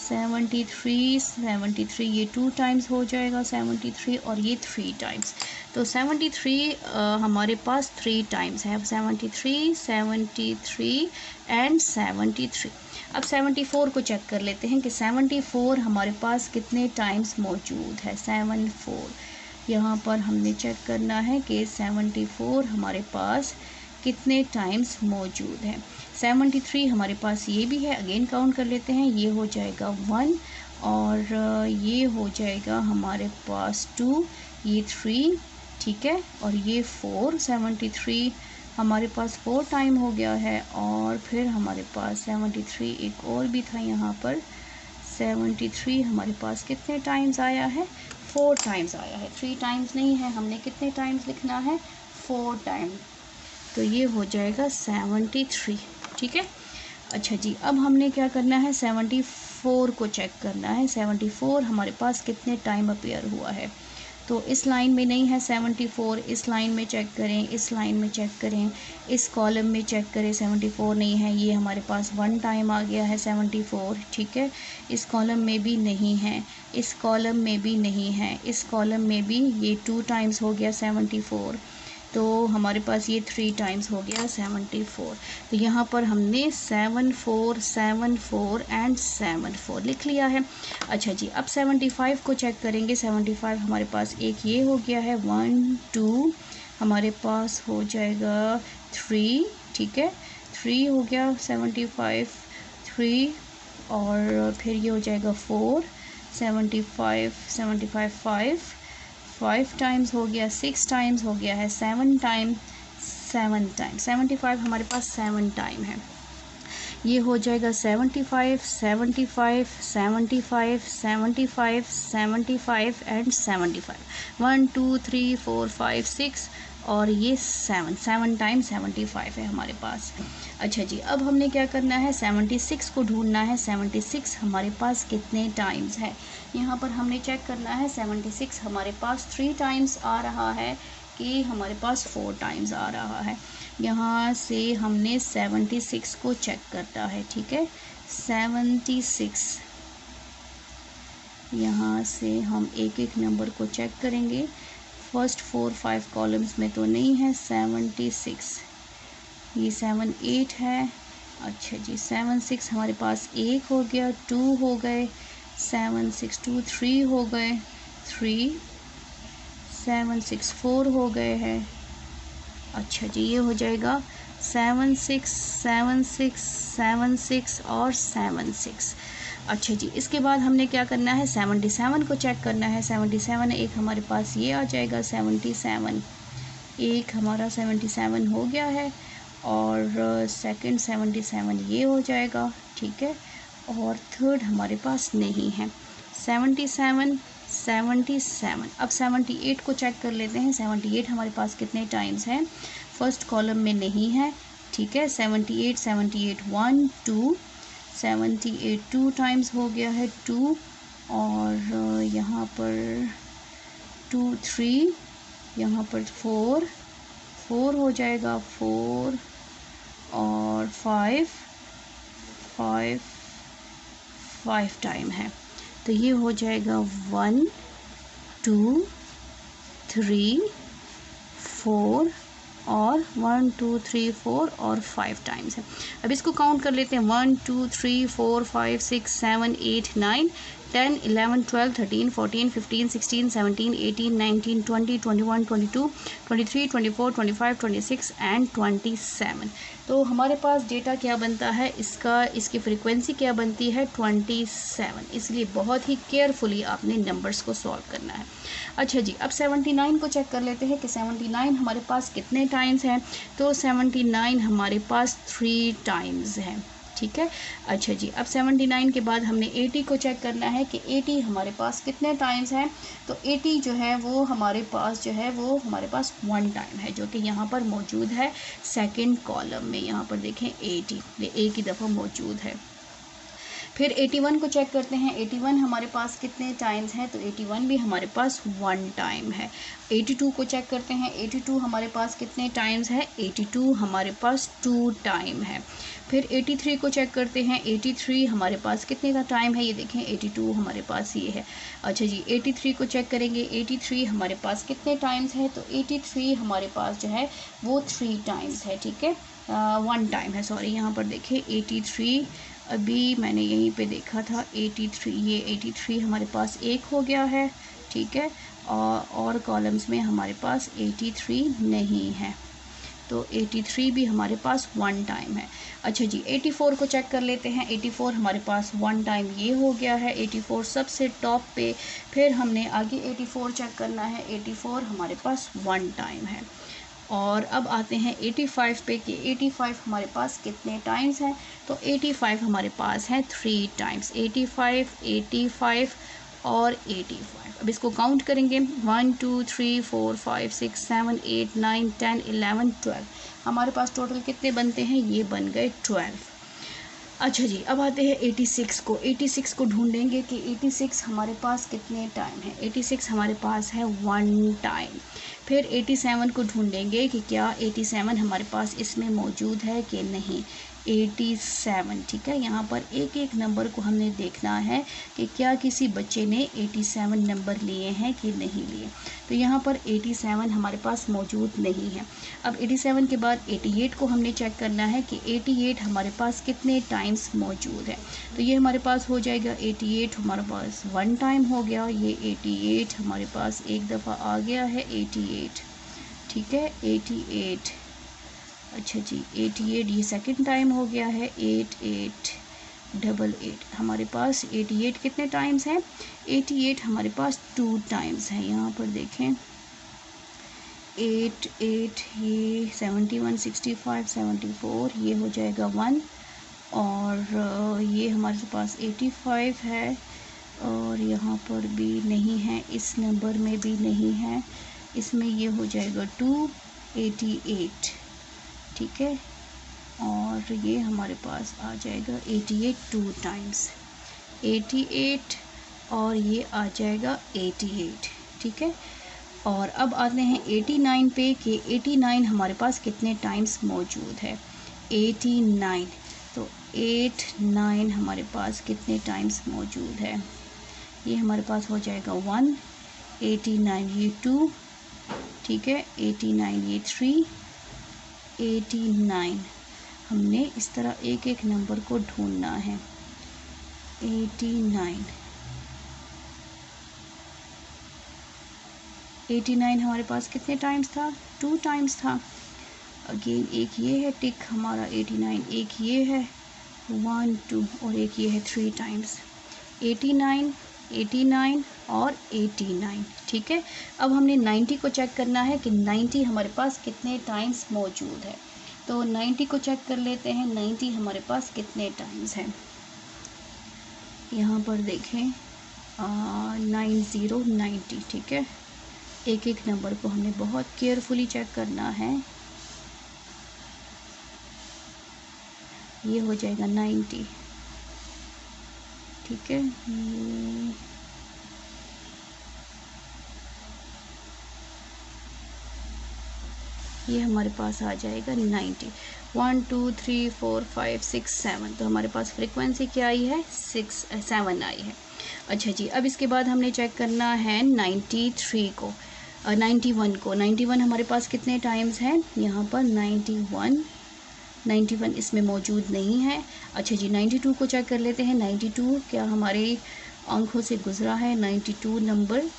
73 ये 2 टाइम्स हो जाएगा, 73 और ये 3 टाइम्स। तो 73 हमारे पास 3 टाइम्स है। 73 एंड 73। अब 74 को चेक कर लेते हैं कि 74 हमारे पास कितने टाइम्स मौजूद है। 74 यहाँ पर हमने चेक करना है कि 74 हमारे पास कितने टाइम्स मौजूद है। 73 हमारे पास ये भी है, अगेन काउंट कर लेते हैं। ये हो जाएगा 1 और ये हो जाएगा हमारे पास 2, ये 3, ठीक है, और ये 4। 73 हमारे पास 4 टाइम हो गया है। और फिर हमारे पास 73 एक और भी था यहाँ पर। 73 हमारे पास कितने टाइम्स आया है? 4 टाइम्स आया है, 3 टाइम्स नहीं है। हमने कितने टाइम्स लिखना है? 4 टाइम। तो ये हो जाएगा 73, ठीक है। अच्छा जी, अब हमने क्या करना है? 74 को चेक करना है। 74 हमारे पास कितने टाइम अपीयर हुआ है? तो इस लाइन में नहीं है 74, इस लाइन में चेक करें, इस लाइन में चेक करें, इस कॉलम में चेक करें। 74 नहीं है, ये हमारे पास 1 टाइम आ गया है 74, ठीक है। इस कॉलम में भी नहीं है, इस कॉलम में भी नहीं है, इस कॉलम में भी ये 2 टाइम्स हो गया 74, तो हमारे पास ये 3 टाइम्स हो गया 74। तो यहाँ पर हमने 74 74 एंड 74 लिख लिया है। अच्छा जी, अब 75 को चेक करेंगे। 75 हमारे पास एक ये हो गया है 1 2, हमारे पास हो जाएगा 3, ठीक है, 3 हो गया 75, 3 और फिर ये हो जाएगा 4, 75 5 टाइम्स हो गया, 6 टाइम्स हो गया है, 7 टाइम 75 हमारे पास 7 टाइम है। ये हो जाएगा 75 75 75 75 75 एंड 75। 1 2 3 4 5 6 और ये 7 टाइम 75 है हमारे पास। अच्छा जी, अब हमने क्या करना है? 76 को ढूंढना है। 76 हमारे पास कितने टाइम्स है? यहाँ पर हमने चेक करना है। 76 हमारे पास 3 टाइम्स आ रहा है कि हमारे पास 4 टाइम्स आ रहा है। यहाँ से हमने 76 को चेक करना है, ठीक है। 76 यहाँ से हम एक एक नंबर को चेक करेंगे। फर्स्ट 4 5 कॉलम्स में तो नहीं है 76, ये 7 8 है। अच्छा जी, 7 6 हमारे पास 1 हो गया, 2 हो गए, 7 6 2 3 हो गए, 3 7 6 4 हो गए हैं। अच्छा जी, ये हो जाएगा 7 6 7 6 7 6 और 7 6। अच्छा जी, इसके बाद हमने क्या करना है? 77 को चेक करना है। 77 एक हमारे पास ये आ जाएगा 77, एक हमारा 77 हो गया है और सेकंड 77 ये हो जाएगा, ठीक है, और थर्ड हमारे पास नहीं है 77 77। अब 78 को चेक कर लेते हैं। 78 हमारे पास कितने टाइम्स हैं? फर्स्ट कॉलम में नहीं है, ठीक है। 78 78 1 2, 78 2 टाइम्स हो गया है 2, और यहाँ पर 2 3, यहाँ पर 4 4 हो जाएगा 4, और 5 5 5 टाइम है, तो ये हो जाएगा 1 2 3 4, और 1 2 3 4 और 5 टाइम्स है। अब इसको काउंट कर लेते हैं। 1 2 3 4 5 6 7 8 9 10 11 12 13 14 15 16 17 18 19 20 21 22 23 24 25 26 एंड 27। तो हमारे पास डेटा क्या बनता है इसकी फ्रीक्वेंसी क्या बनती है 27। इसलिए बहुत ही केयरफुली आपने नंबर्स को सॉल्व करना है। अच्छा जी, अब 79 को चेक कर लेते हैं कि 79 हमारे पास कितने टाइम्स हैं। तो 79 हमारे पास 3 टाइम्स है, ठीक है। अच्छा जी, अब 79 के बाद हमने 80 को चेक करना है कि 80 हमारे पास कितने टाइम्स हैं। तो 80 जो है वो हमारे पास 1 टाइम है, जो कि यहाँ पर मौजूद है सेकंड कॉलम में। यहाँ पर देखें 80 ये एक ही दफ़ा मौजूद है। फिर 81 को चेक करते हैं। 81 हमारे पास कितने टाइम्स हैं। तो 81 भी हमारे पास 1 टाइम है। 82 को चेक करते हैं। 82 हमारे पास कितने टाइम्स है। 82 हमारे पास 2 टाइम है। फिर 83 को चेक करते हैं। 83 हमारे पास कितने का टाइम है, ये देखें 82 हमारे पास ये है। अच्छा जी, 83 को चेक करेंगे। 83 हमारे पास कितने टाइम्स है। तो 83 हमारे पास जो है वो 3 टाइम्स है, ठीक है। 1 टाइम है, सॉरी। यहाँ पर देखें 83 अभी मैंने यहीं पे देखा था 83, ये 83 हमारे पास एक हो गया है, ठीक है। और कॉलम्स में हमारे पास 83 नहीं है, तो 83 भी हमारे पास 1 टाइम है। अच्छा जी, 84 को चेक कर लेते हैं। 84 हमारे पास 1 टाइम ये हो गया है, 84 सबसे टॉप पे। फिर हमने आगे 84 चेक करना है। 84 हमारे पास 1 टाइम है। और अब आते हैं 85 पे कि 85 हमारे पास कितने टाइम्स हैं। तो 85 हमारे पास है 3 टाइम्स, 85 85 और 85। अब इसको काउंट करेंगे। 1 2 3 4 5 6 7 8 9 10 11 12। हमारे पास टोटल कितने बनते हैं, ये बन गए 12। अच्छा जी, अब आते हैं 86 को। 86 को ढूंढेंगे कि 86 हमारे पास कितने टाइम है। 86 हमारे पास है 1 टाइम। फिर 87 को ढूंढेंगे कि क्या 87 हमारे पास इसमें मौजूद है कि नहीं। 87, ठीक है। यहाँ पर एक एक नंबर को हमने देखना है कि क्या किसी बच्चे ने 87 नंबर लिए हैं कि नहीं लिए। तो यहाँ पर 87 हमारे पास मौजूद नहीं है। अब 87 के बाद 88 को हमने चेक करना है कि 88 हमारे पास कितने टाइम्स मौजूद है। तो ये हमारे पास हो जाएगा 88 हमारे पास 1 टाइम हो गया। ये 88 हमारे पास एक दफ़ा आ गया है 88, ठीक है। 88, अच्छा जी 88 ये सेकंड टाइम हो गया है। 8888 हमारे पास 88 कितने टाइम्स हैं। 88 हमारे पास 2 टाइम्स हैं। यहाँ पर देखें 8 8 ये 71 65 74 ये हो जाएगा 1, और ये हमारे पास 85 है, और यहाँ पर भी नहीं है, इस नंबर में भी नहीं है, इसमें ये हो जाएगा 288, ठीक है। और ये हमारे पास आ जाएगा 88 2 टाइम्स 88, और ये आ जाएगा 88, ठीक है। और अब आते हैं 89 पे कि 89 हमारे पास कितने टाइम्स मौजूद है। 89, तो 89 हमारे पास कितने टाइम्स मौजूद है। ये हमारे पास हो जाएगा 1, 89 ये 2, ठीक है। 89 ये 3, 89। हमने इस तरह एक एक नंबर को ढूंढना है। 89 हमारे पास कितने टाइम्स था, 2 टाइम्स था। अगेन एक ये है टिक हमारा 89, एक ये है 1 2, और एक ये है 3 टाइम्स 89 89 और 89, ठीक है। अब हमने 90 को चेक करना है कि 90 हमारे पास कितने टाइम्स मौजूद है। तो 90 को चेक कर लेते हैं। 90 हमारे पास कितने टाइम्स हैं। यहाँ पर देखें 90 90, ठीक है। एक एक नंबर को हमने बहुत केयरफुली चेक करना है। ये हो जाएगा 90, ठीक है। ये हमारे पास आ जाएगा 90। 1 2 3 4 5 6 7, तो हमारे पास फ्रीक्वेंसी क्या आई है, 7 आई है। अच्छा जी, अब इसके बाद हमने चेक करना है 93 को, 91 को। 91 हमारे पास कितने टाइम्स हैं, यहाँ पर 91 इसमें मौजूद नहीं है। अच्छा जी, 92 को चेक कर लेते हैं। 92 क्या हमारे आंखों से गुजरा है, 92 नंबर,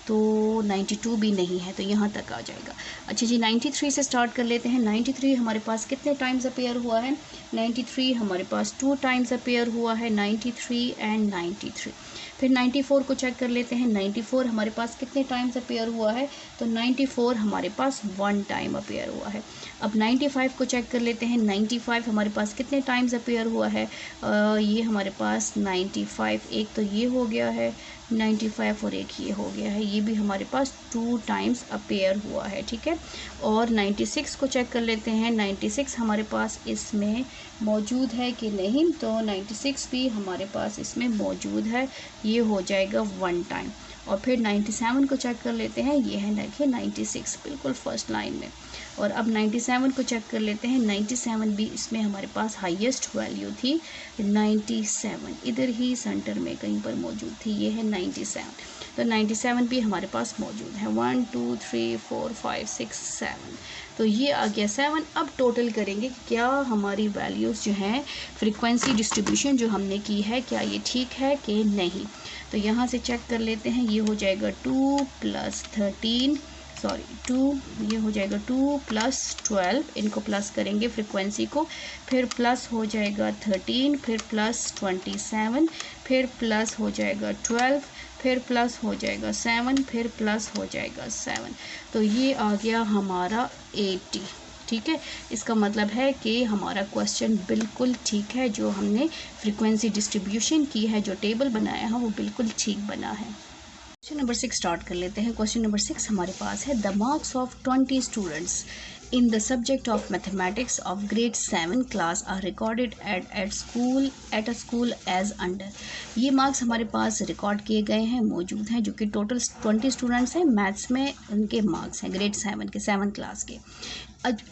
तो 92 भी नहीं है, तो यहाँ तक आ जाएगा। अच्छा जी, 93 से स्टार्ट कर लेते हैं। 93 हमारे पास कितने टाइम्स अपेयर हुआ है, 93 हमारे पास 2 टाइम्स अपेयर हुआ है, 93 एंड 93। फिर 94 को चेक कर लेते हैं। 94 हमारे पास कितने टाइम्स अपेयर हुआ है, तो 94 हमारे पास 1 टाइम अपेयर हुआ है। अब 95 को चेक कर लेते हैं। 95 हमारे पास कितने टाइम्स अपेयर हुआ है, ये हमारे पास 95, एक तो ये हो गया है 95 और एक ये हो गया है, ये भी हमारे पास 2 टाइम्स अपेयर हुआ है, ठीक है। और 96 को चेक कर लेते हैं। 96 हमारे पास इसमें मौजूद है कि नहीं, तो 96 भी हमारे पास इसमें मौजूद है, ये हो जाएगा 1 टाइम। और फिर 97 को चेक कर लेते हैं। ये है देखिए 96 बिल्कुल फर्स्ट लाइन में। और अब 97 को चेक कर लेते हैं। 97 भी इसमें हमारे पास हाईएस्ट वैल्यू थी, 97 इधर ही सेंटर में कहीं पर मौजूद थी, ये है 97। तो 97 भी हमारे पास मौजूद है। 1 2 3 4 5 6 7, तो ये आ गया 7। अब टोटल करेंगे क्या हमारी वैल्यूज़ जो हैं, फ्रीक्वेंसी डिस्ट्रीब्यूशन जो हमने की है, क्या ये ठीक है कि नहीं। तो यहाँ से चेक कर लेते हैं। ये हो जाएगा 2 + 13, सॉरी 2, ये हो जाएगा 2 + 12, इनको प्लस करेंगे फ्रीक्वेंसी को, फिर प्लस हो जाएगा 13, फिर प्लस 27, फिर प्लस हो जाएगा 12, फिर प्लस हो जाएगा 7, फिर प्लस हो जाएगा 7, तो ये आ गया हमारा 80, ठीक है। इसका मतलब है कि हमारा क्वेश्चन बिल्कुल ठीक है, जो हमने फ्रीक्वेंसी डिस्ट्रीब्यूशन की है, जो टेबल बनाया है वो बिल्कुल ठीक बना है। क्वेश्चन नंबर 6 स्टार्ट कर लेते हैं। क्वेश्चन नंबर 6 हमारे पास है, the marks of 20 students in the subject of mathematics of grade 7 class are recorded at a school as under। ये मार्क्स हमारे पास रिकॉर्ड किए गए हैं, मौजूद हैं, जो कि टोटल 20 स्टूडेंट्स हैं। मैथ्स में उनके मार्क्स हैं ग्रेड 7 के, 7 क्लास के।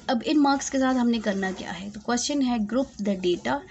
अब इन मार्क्स के साथ हमने करना क्या है, तो क्वेश्चन है ग्रुप द डेटा।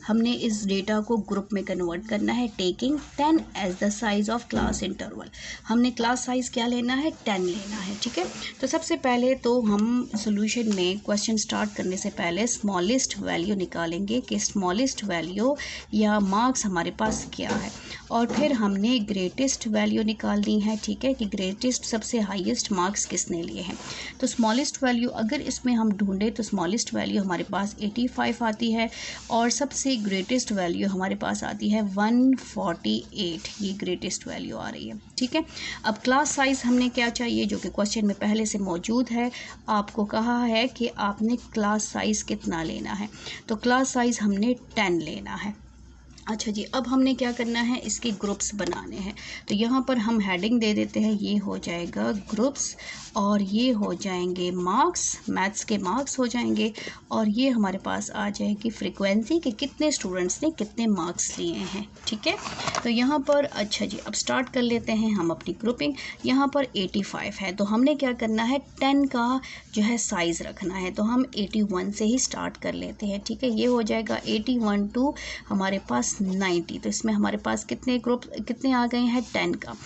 हमने इस डेटा को ग्रुप में कन्वर्ट करना है, taking 10 as the size of class interval. हमने क्लास साइज क्या लेना है, 10 लेना है, ठीक है। तो सबसे पहले तो हम सॉल्यूशन में क्वेश्चन स्टार्ट करने से पहले स्मॉलेस्ट वैल्यू निकालेंगे कि स्मॉलेस्ट वैल्यू या मार्क्स हमारे पास क्या है, और फिर हमने ग्रेटेस्ट वैल्यू निकालनी है, ठीक है, कि ग्रेटेस्ट सबसे हाईएस्ट मार्क्स किसने लिए हैं। तो स्मॉलेस्ट वैल्यू अगर इसमें हम ढूंढें तो स्मॉलेस्ट वैल्यू हमारे पास 85 आती है, और सबसे ग्रेटेस्ट वैल्यू हमारे पास आती है 148, ये ग्रेटेस्ट वैल्यू आ रही है, ठीक है। अब क्लास साइज हमने क्या चाहिए, जो कि क्वेश्चन में पहले से मौजूद है। आपको कहा है कि आपने क्लास साइज कितना लेना है, तो क्लास साइज हमने 10 लेना है। अच्छा जी, अब हमने क्या करना है, इसके ग्रुप्स बनाने हैं। तो यहाँ पर हम हेडिंग दे देते हैं, ये हो जाएगा ग्रुप्स, और ये हो जाएंगे मार्क्स, मैथ्स के मार्क्स हो जाएंगे, और ये हमारे पास आ जाएगी फ्रीक्वेंसी कि कितने स्टूडेंट्स ने कितने मार्क्स लिए हैं, ठीक है। तो यहाँ पर अच्छा जी, अब स्टार्ट कर लेते हैं हम अपनी ग्रुपिंग। यहाँ पर 85 है, तो हमने क्या करना है, 10 का जो है साइज़ रखना है, तो हम 81 से ही स्टार्ट कर लेते हैं, ठीक है। ये हो जाएगा 81 टू हमारे पास 90, तो इसमें हमारे पास कितने ग्रुप कितने आ गए हैं, 10 का।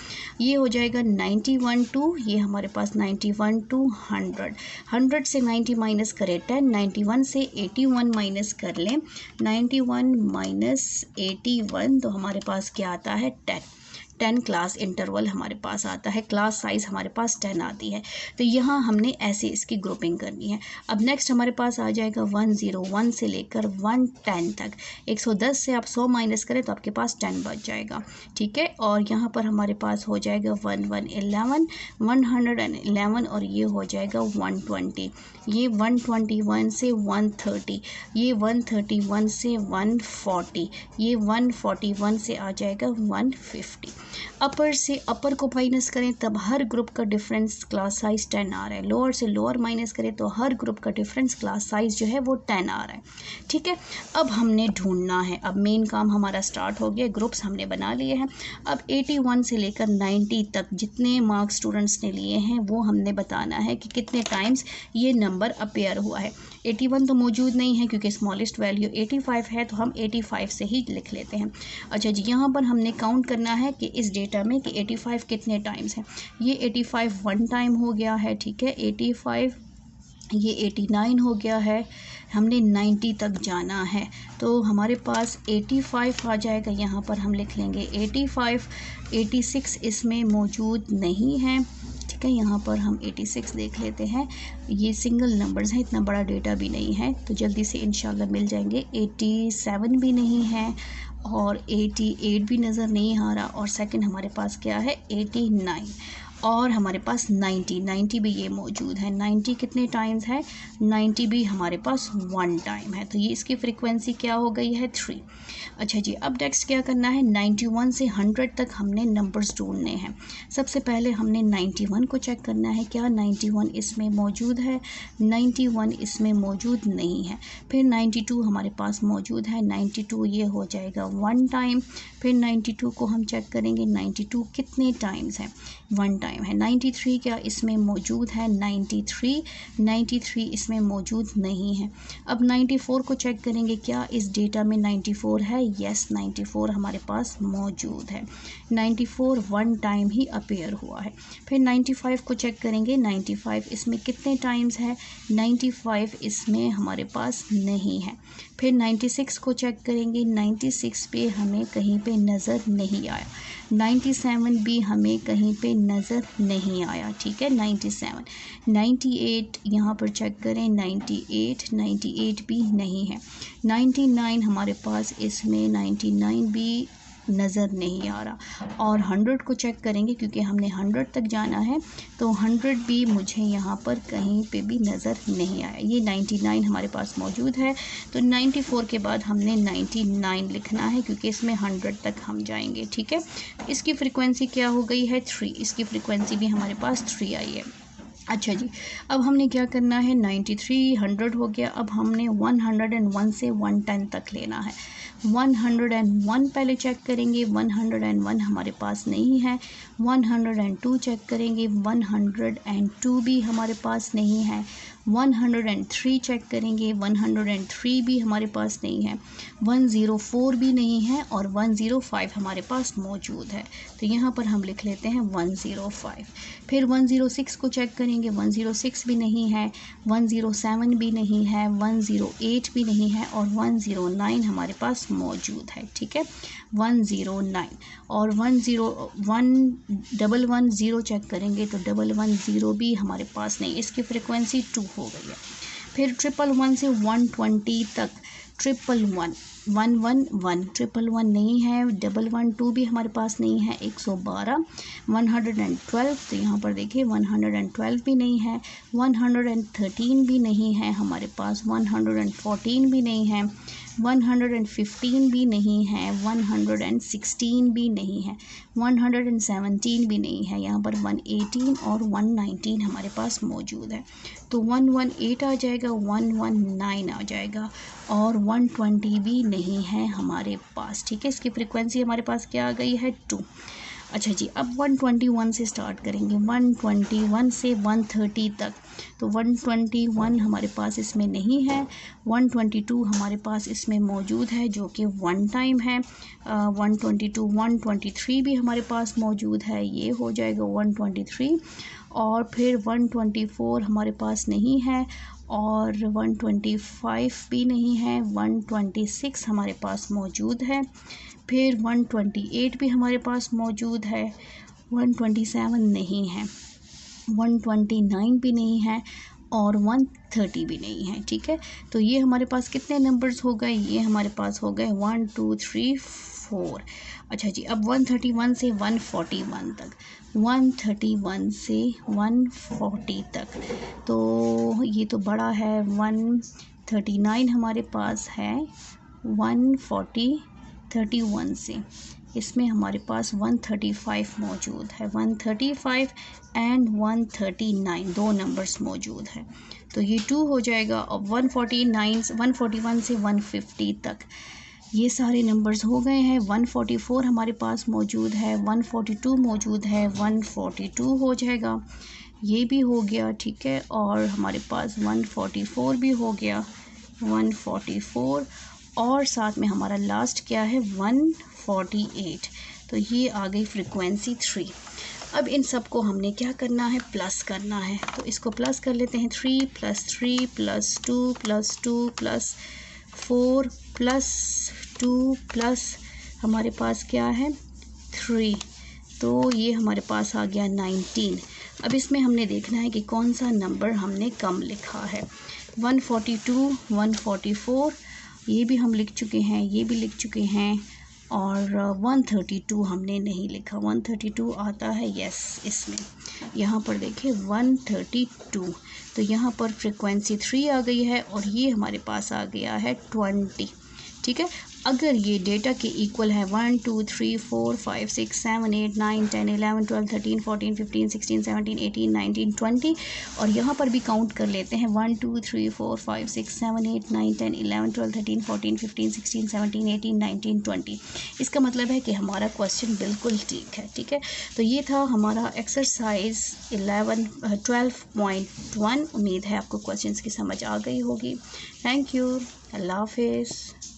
ये हो जाएगा 91 टू, ये हमारे पास 91 टू 100, 100 से 90 माइनस करें 10, 91 से 81 माइनस कर लें, 91 माइनस 81, तो हमारे पास क्या आता है, 10 क्लास इंटरवल हमारे पास आता है, क्लास साइज हमारे पास 10 आती है। तो यहाँ हमने ऐसे इसकी ग्रुपिंग करनी है। अब नेक्स्ट हमारे पास आ जाएगा 101 से लेकर 110 तक। 110 से आप 100 माइनस करें तो आपके पास 10 बच जाएगा, ठीक है। और यहाँ पर हमारे पास हो जाएगा 111 और ये हो जाएगा 120, ये 121 से 130, ये 131 से 140, ये 141 से आ जाएगा 150। अपर से अपर को माइनस करें तब हर ग्रुप का डिफरेंस क्लास साइज 10 आ रहा है, लोअर से लोअर माइनस करें तो हर ग्रुप का डिफरेंस क्लास साइज जो है वो 10 आ रहा है। ठीक है, अब हमने ढूंढना है, अब मेन काम हमारा स्टार्ट हो गया, ग्रुप्स हमने बना लिए हैं। अब 81 से लेकर 90 तक जितने मार्क्स स्टूडेंट्स ने लिए हैं वो हमने बताना है कि कितने टाइम्स ये नंबर अपेयर हुआ है। 81 तो मौजूद नहीं है क्योंकि स्मॉलेस्ट वैल्यू 85 है, तो हम 85 से ही लिख लेते हैं। अच्छा जी, यहाँ पर हमने काउंट करना है कि इस डेटा में कि 85 कितने टाइम्स है। ये 85 वन टाइम हो गया है, ठीक है, 85, ये 89 हो गया है, हमने 90 तक जाना है तो हमारे पास 85 आ जाएगा। यहाँ पर हम लिख लेंगे 85, 86 इसमें मौजूद नहीं है, ठीक है, यहाँ पर हम 86 देख लेते हैं। ये सिंगल नंबर्स हैं, इतना बड़ा डेटा भी नहीं है, तो जल्दी से इंशाल्लाह मिल जाएंगे। 87 भी नहीं है और 88 भी नज़र नहीं आ रहा, और सेकंड हमारे पास क्या है 89, और हमारे पास 90 भी ये मौजूद है। 90 कितने टाइम्स है, 90 भी हमारे पास वन टाइम है, तो ये इसकी फ्रीक्वेंसी क्या हो गई है 3। अच्छा जी, अब नेक्स्ट क्या करना है, 91 से 100 तक हमने नंबर्स ढूंढने हैं। सबसे पहले हमने 91 को चेक करना है, क्या 91 इसमें मौजूद है, 91 इसमें मौजूद नहीं है। फिर 92 हमारे पास मौजूद है, 92 ये हो जाएगा वन टाइम। फिर 92 को हम चेक करेंगे, 92 कितने टाइम्स है, वन टाइम है। 93 क्या इसमें मौजूद है, 93 इसमें मौजूद नहीं है। अब 94 को चेक करेंगे, क्या इस डेटा में 94 है, यस 94 हमारे पास मौजूद है। 94 वन टाइम ही अपेयर हुआ है। फिर 95 को चेक करेंगे, 95 इसमें कितने टाइम्स है, 95 इसमें हमारे पास नहीं है। फिर 96 को चेक करेंगे, 96 पे हमें कहीं पे नज़र नहीं आया। 97 भी हमें कहीं पे नज़र नहीं आया, ठीक है, 97, 98 यहाँ पर चेक करें, 98 भी नहीं है। 99 हमारे पास इसमें 99 भी नज़र नहीं आ रहा, और 100 को चेक करेंगे क्योंकि हमने 100 तक जाना है, तो 100 भी मुझे यहाँ पर कहीं पे भी नज़र नहीं आया। ये 99 हमारे पास मौजूद है, तो 94 के बाद हमने 99 लिखना है क्योंकि इसमें 100 तक हम जाएंगे, ठीक है। इसकी फ्रीक्वेंसी क्या हो गई है 3, इसकी फ्रीक्वेंसी भी हमारे पास 3 आई है। अच्छा जी, अब हमने क्या करना है, 93 100 हो गया, अब हमने 101 से 110 तक लेना है। 101 पहले चेक करेंगे, 101 हमारे पास नहीं है। 102 चेक करेंगे, 102 भी हमारे पास नहीं है। 103 चेक करेंगे, 103 भी हमारे पास नहीं है। 104 भी नहीं है, और 105 हमारे पास मौजूद है, तो यहाँ पर हम लिख लेते हैं 105। फिर 106 को चेक करेंगे, 106 भी नहीं है। 107 भी नहीं है, 108 भी नहीं है, और 109 हमारे पास मौजूद है, ठीक है, 109। और 110 चेक करेंगे तो 110 भी हमारे पास नहीं, इसकी फ्रीक्वेंसी 2 हो गई है। फिर 111 से 120 तक, 111 111 नहीं है, 112 भी हमारे पास नहीं है, 112, 112, तो यहाँ पर देखिए 112 भी नहीं है। 113 भी नहीं है हमारे पास, 114 भी नहीं है, 115 भी नहीं है, 116 भी नहीं है, 117 भी नहीं है। यहाँ पर 118 और 119 हमारे पास मौजूद है, तो 118 आ जाएगा, 119 आ जाएगा, और 120 भी नहीं है हमारे पास, ठीक है। इसकी फ्रीक्वेंसी हमारे पास क्या आ गई है 2। अच्छा जी, अब 121 से स्टार्ट करेंगे, 121 से 130 तक, तो 121 हमारे पास इसमें नहीं है। 122 हमारे पास इसमें मौजूद है जो कि वन टाइम है। 122, 123 भी हमारे पास मौजूद है, ये हो जाएगा 123, और फिर 124 हमारे पास नहीं है, और 125 भी नहीं है। 126 हमारे पास मौजूद है। फिर 128 भी हमारे पास मौजूद है। 127 नहीं है, 129 भी नहीं है, और 130 भी नहीं है, ठीक है। तो ये हमारे पास कितने नंबर्स हो गए, ये हमारे पास हो गए 1 2 3 4। अच्छा जी, अब 131 से 141 तक, 131 से 140 तक, तो ये तो बड़ा है। 139 हमारे पास है, 140 31 से इसमें हमारे पास 135 मौजूद है, 135 एंड 139 दो नंबर्स मौजूद है। तो ये 2 हो जाएगा और 141 से 150 तक ये सारे नंबर्स हो गए हैं। 144 हमारे पास मौजूद है, 142 मौजूद है, 142 हो जाएगा, ये भी हो गया, ठीक है। और हमारे पास 144 भी हो गया, 144, और साथ में हमारा लास्ट क्या है 148। तो ये आ गई फ्रीक्वेंसी 3। अब इन सब को हमने क्या करना है, प्लस करना है। तो इसको प्लस कर लेते हैं, 3 + 3 + 2 + 2 + 4 + 2 प्लस हमारे पास क्या है 3, तो ये हमारे पास आ गया 19। अब इसमें हमने देखना है कि कौन सा नंबर हमने कम लिखा है। 142, 144 ये भी हम लिख चुके हैं, ये भी लिख चुके हैं, और 132 हमने नहीं लिखा। 132 आता है यस, इसमें यहाँ पर देखिए 132, तो यहाँ पर फ्रीक्वेंसी 3 आ गई है और ये हमारे पास आ गया है 20, ठीक है। अगर ये डेटा के इक्वल है 1 2 3 4 5 6 7 8 9 10 11 12 13 14 15 16 17 18 19 20, और यहाँ पर भी काउंट कर लेते हैं 1 2 3 4 5 6 7 8 9 10 11 12 13 14 15 16 17 18 19 20। इसका मतलब है कि हमारा क्वेश्चन बिल्कुल ठीक है, ठीक है। तो ये था हमारा एक्सरसाइज 12.1। उम्मीद है आपको क्वेश्चंस की समझ आ गई होगी। थैंक यू, अल्लाह हाफिज़।